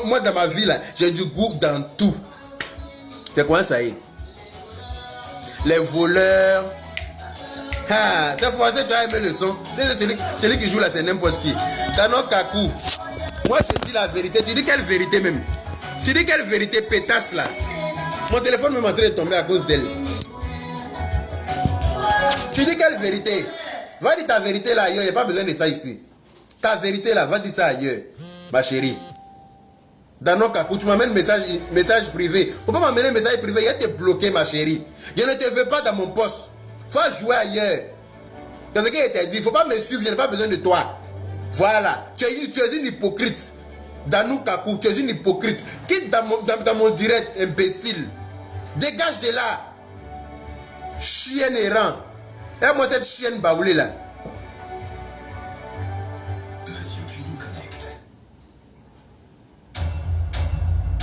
Moi, dans ma vie là, j'ai du goût dans tout. C'est quoi ça y est? Les voleurs. Ah, cette fois-ci, tu as aimé le son. Celui qui joue là, c'est n'importe qui. Dano Kaku. Moi, je dis la vérité. Tu dis quelle vérité même? Tu dis quelle vérité pétasse là? Mon téléphone me montre de tomber à cause d'elle. Tu dis quelle vérité? Va dire ta vérité là ailleurs. Il n'y a pas besoin de ça ici. Ta vérité là, va dire ça ailleurs. Ma chérie. Dano Kaku, tu m'amènes message privé. Faut pas m'amener message privé. Il a été bloqué, ma chérie. Je ne te veux pas dans mon poste. Faut jouer ailleurs. C'est ce qui était dit. Il ne faut pas me suivre, je n'ai pas besoin de toi. Voilà. Tu es une hypocrite. Danou Kaku, tu es une hypocrite. Quitte dans mon direct, imbécile. Dégage de là. Chienne errant. Et moi cette chienne baoulée là. Monsieur Cuisine Connect.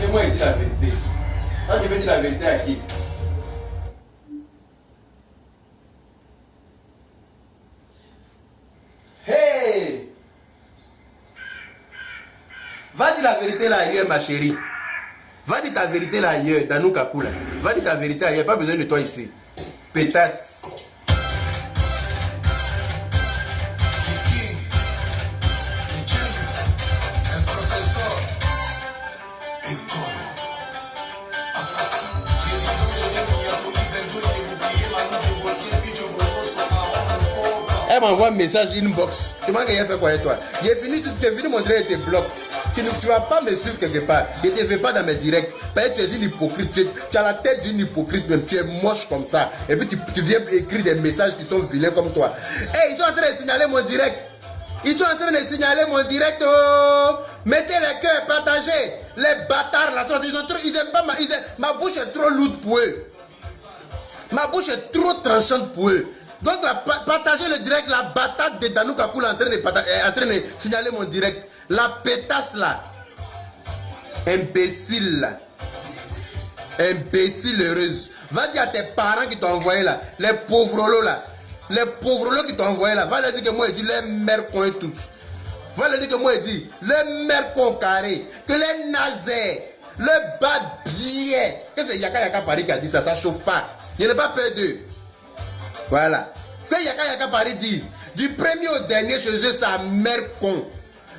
Et moi il dit la vérité. Quand je vais dire la vérité à qui? Hey! Va dire la vérité là ailleurs, ma chérie. Va dire ta vérité là ailleurs, Danou Kaku là. Va dire ta vérité ailleurs, pas besoin de toi ici. Pétasse. Elle m'envoie un message inbox. Tu m'as fait quoi avec toi? J'ai fini de montrer tes blocs. Tu ne vas pas me suivre quelque part. Je ne te fais pas dans mes directs. Parce que tu es une hypocrite. Tu as la tête d'une hypocrite même. Tu es moche comme ça. Et puis tu viens écrire des messages qui sont vilains comme toi. Hey, ils sont en train de signaler mon direct. Ils sont en train de signaler mon direct. Oh. Mettez les cœurs, partagez. Les bâtards là. Ils aiment pas ma bouche est trop lourde pour eux. Ma bouche est trop tranchante pour eux. Donc, partagez le direct, la bataille de Danou Kaku est en train de signaler mon direct. La pétasse là. Imbécile là. Imbécile heureuse. Va dire à tes parents qui t'ont envoyé là. Les pauvres là. Les pauvres qui t'ont envoyé là. Va leur dire que moi, je dis les mères qu'on est tous. Va leur dire que moi, je dis les mères qu'on carré. Que les nazais. Le babier. Qu'est-ce que c'est Yaka Paris qui a dit ça? Ça chauffe pas. Je n'ai pas peur d'eux. Voilà. Que Yaka Paris dit, du premier au dernier chez eux, ça mère con.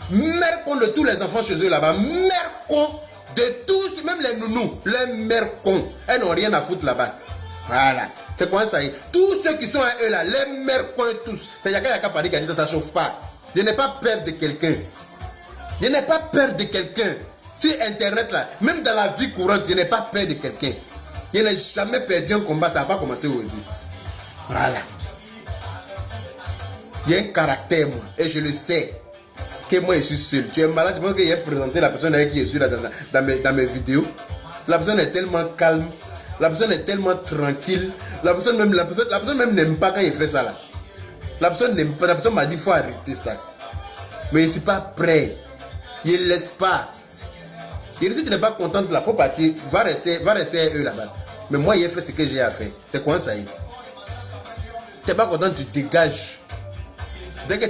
Mère con de tous les enfants chez eux là-bas. Mère con de tous, même les nounous. Les mères con. Elles n'ont rien à foutre là-bas. Voilà. C'est quoi ça? Tous ceux qui sont à eux là, les mères con tous. C'est Yaka Paris qui a dit ça, ça chauffe pas. Je n'ai pas peur de quelqu'un. Je n'ai pas peur de quelqu'un. Sur internet là, même dans la vie courante, je n'ai pas peur de quelqu'un. Je n'ai jamais perdu un combat, ça n'a pas commencé aujourd'hui. Voilà. Il y a un caractère, moi, et je le sais, que moi je suis seul. Tu es malade, tu penses que j'ai présenté la personne avec qui je suis là dans mes vidéos. La personne est tellement calme, la personne est tellement tranquille, la personne même n'aime pas quand il fait ça là. La personne n'aime pas, la personne m'a dit qu'il faut arrêter ça. Mais je ne suis pas prêt. Je ne laisse pas. Et si tu n'es pas content de la, faut partir, va rester eux là-bas. Mais moi, j'ai fait ce que j'ai à faire. C'est quoi ça? Tu n'es pas content, tu dégages. Dès que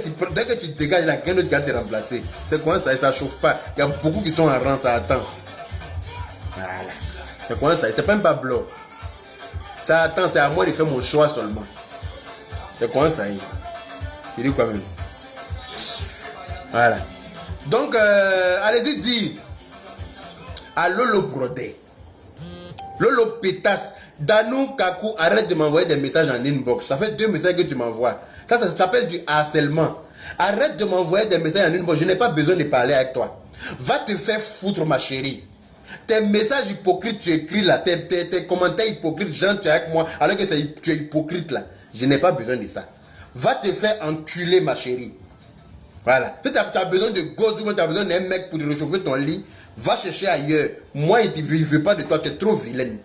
tu dégages, il y a quelqu'un d'autre qui va te remplacer. C'est quoi ça? Ça ne chauffe pas. Il y a beaucoup qui sont en rang, ça attend. Voilà. C'est quoi ça? C'est même pas blanc. Ça attend, c'est à moi de faire mon choix seulement. C'est quoi ça? Il dit quoi même? Voilà. Donc, allez-y dire à Lolo Brodé, Lolo Pétasse, Danou Kaku, arrête de m'envoyer des messages en inbox. Ça fait 2 messages que tu m'envoies. Ça s'appelle du harcèlement. Arrête de m'envoyer des messages en inbox. Je n'ai pas besoin de parler avec toi. Va te faire foutre, ma chérie. Tes messages hypocrites, tu écris là. Tes commentaires hypocrites, genre tu es avec moi, alors que tu es hypocrite là. Je n'ai pas besoin de ça. Va te faire enculer, ma chérie. Voilà. Si tu as besoin de gosse ou tu as besoin d'un mec pour te réchauffer ton lit, va chercher ailleurs. Moi, je ne veux pas de toi, tu es trop vilaine.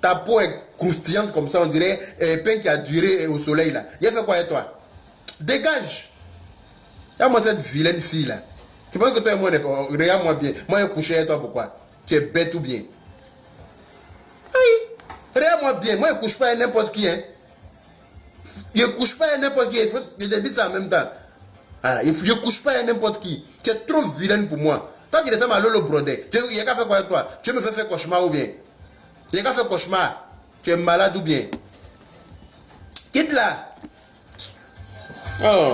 ta peau est croustillante comme ça, on dirait pain qui a duré au soleil là. Il a fait quoi avec toi? Dégage. Regarde-moi cette vilaine fille là. Tu penses que toi et moi, regarde-moi bien. Moi, je couché avec toi, pourquoi? Tu es bête ou bien? Oui. Regarde-moi bien. Moi, je ne couche pas avec n'importe qui. Hein. Je ne couche pas avec n'importe qui. Il faut que je te dise ça en même temps. Voilà. Je ne couche pas avec n'importe qui. Tu es trop vilaine pour moi. Toi qui descends à Lolo Brodé, il y a qu'à faire quoi avec toi? Tu veux me faire cauchemar ou bien? Il y a qu'à faire cauchemar. Tu es malade ou bien? Quitte-la. Oh.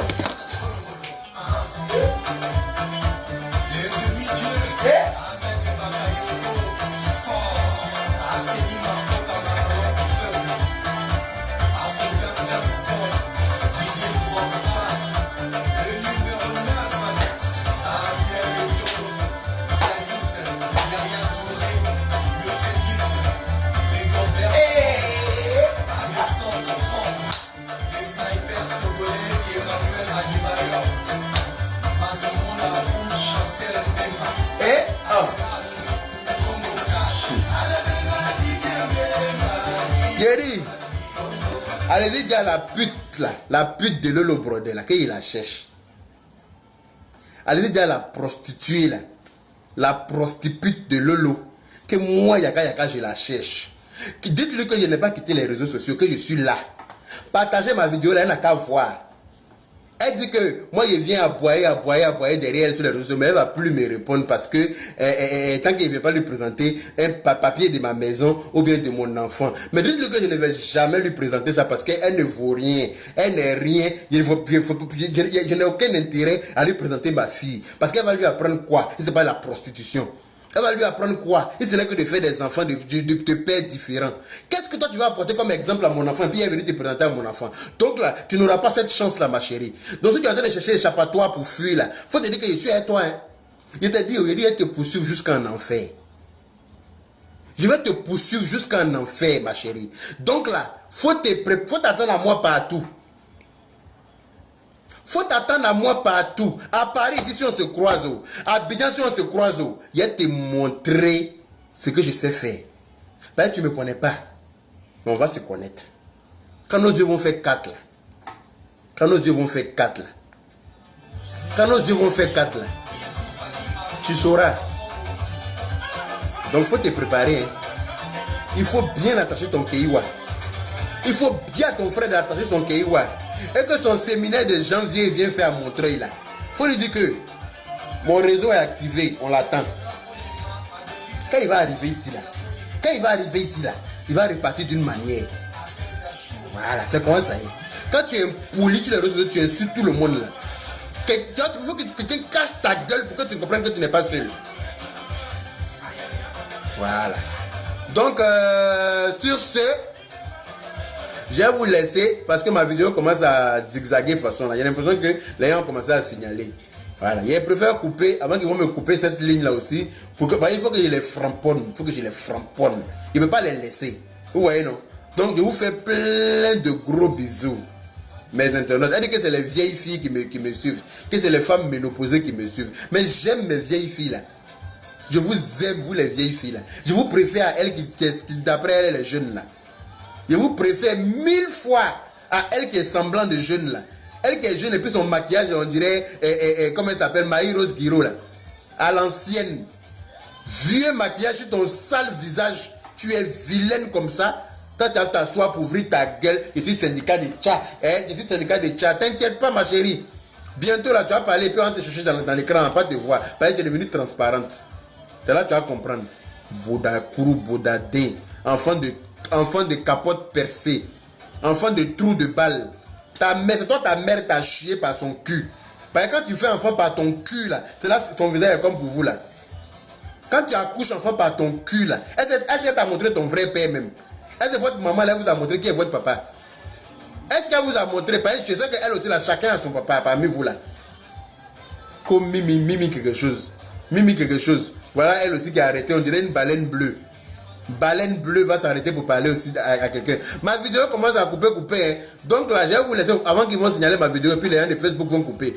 Allez-y dire la pute là, la pute de Lolo Brodé là, qu'il la cherche. Allez-y dire la prostituée là, la prostituée de Lolo, que moi yaka je la cherche. Dites-lui que je n'ai pas quitté les réseaux sociaux, que je suis là. Partagez ma vidéo là, elle n'a qu'à voir. Elle dit que moi je viens aboyer derrière elle sur les réseaux, mais elle ne va plus me répondre parce que tant qu'elle ne veut pas lui présenter un papier de ma maison ou bien de mon enfant. Mais dites-lui que je ne vais jamais lui présenter ça parce qu'elle ne vaut rien. Elle n'est rien. Je n'ai aucun intérêt à lui présenter ma fille. Parce qu'elle va lui apprendre quoi? Si ce n'est pas la prostitution. Elle va lui apprendre quoi? Si ce n'est que de faire des enfants de pères différents. Qu'est-ce que toi tu vas apporter comme exemple à mon enfant? Et puis elle est venue te présenter à mon enfant. Donc là, tu n'auras pas cette chance là, ma chérie. Donc si tu es en train de chercher échappatoire pour fuir là, faut te dire que je suis avec toi. Hein. Je te dis, aujourd'hui, elle te poursuivre jusqu'en enfer. Je vais te poursuivre jusqu'en enfer, ma chérie. Donc là, faut t'attendre à moi partout. Faut t'attendre à moi partout. À Paris, ici, si on se croise. À Abidjan, si on se croise. Je vais te montrer ce que je sais faire. Ben, tu ne me connais pas. Mais on va se connaître. Quand nos yeux vont faire 4 là. Quand nos yeux vont faire 4 là. Quand nos yeux vont faire 4 là. Tu sauras. Donc, il faut te préparer. Hein. Il faut bien attacher ton kéiwa. Il faut bien à ton frère d'attacher son kéiwa. Et que son séminaire de janvier vient faire à Montreuil là. Il faut lui dire que mon réseau est activé, on l'attend. Quand il va arriver ici là, il va repartir d'une manière. Voilà, c'est comment ça y est. Quand tu es poli sur les réseaux, tu insultes tout le monde là. Il faut que quelqu'un casse ta gueule pour que tu comprennes que tu n'es pas seul. Voilà. Donc, sur ce, je vais vous laisser parce que ma vidéo commence à zigzaguer de façon là. J'ai l'impression que les gens ont commencé à signaler. Voilà. Je préfère couper avant qu'ils vont me couper cette ligne là aussi. Pour que, il faut que je les framponne. Il faut que je les framponne. Je ne peux pas les laisser. Vous voyez, non? Donc, je vous fais plein de gros bisous. Mes internautes. Elle dit que c'est les vieilles filles qui me suivent. Que c'est les femmes ménopausées qui me suivent. Mais j'aime mes vieilles filles là. Je vous aime, vous les vieilles filles là. Je vous préfère à elle qui d'après elle, les jeunes là. Je vous préfère 1000 fois à elle qui est semblant de jeune là. Elle qui est jeune et puis son maquillage, on dirait, comment elle s'appelle, Marie-Rose Guiraud là. À l'ancienne. Vieux maquillage sur ton sale visage. Tu es vilaine comme ça. Quand tu vas t'asseoir pour ouvrir ta gueule, je suis syndicat de tcha. Je suis syndicat de tcha. T'inquiète pas ma chérie. Bientôt là, tu vas parler et puis on va te chercher dans l'écran, on va pas te voir. Parce que tu es devenue transparente. C'est là que tu vas comprendre. Boda, Kourou, Bodadé. Enfant de capote percée. Enfant de trou de balle. Ta mère, c'est toi ta mère t'a chié par son cul. Parce que quand tu fais enfant par ton cul là, c'est là que ton visage est comme pour vous là. Quand tu accouches enfant par ton cul là, est-ce qu'elle t'a montré ton vrai père même? Est-ce que votre maman là vous a montré qui est votre papa? Est-ce qu'elle vous a montré? Parce que je sais qu'elle aussi là, chacun a son papa parmi vous là. Comme Mimi quelque chose. Mimi quelque chose. Voilà elle aussi qui a arrêté, on dirait une baleine bleue. Baleine bleue va s'arrêter pour parler aussi à quelqu'un. Ma vidéo commence à couper. Hein. Donc là, je vais vous laisser avant qu'ils vont signaler ma vidéo et puis les gens de Facebook vont couper.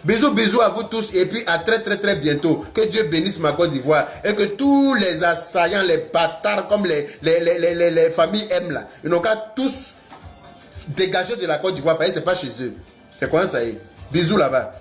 Bisous, bisous à vous tous et puis à très très très bientôt. Que Dieu bénisse ma Côte d'Ivoire et que tous les assaillants, les bâtards comme les familles M là, ils n'ont qu'à tous dégager de la Côte d'Ivoire parce que c'est pas chez eux. C'est quoi ça y est? Bisous là-bas.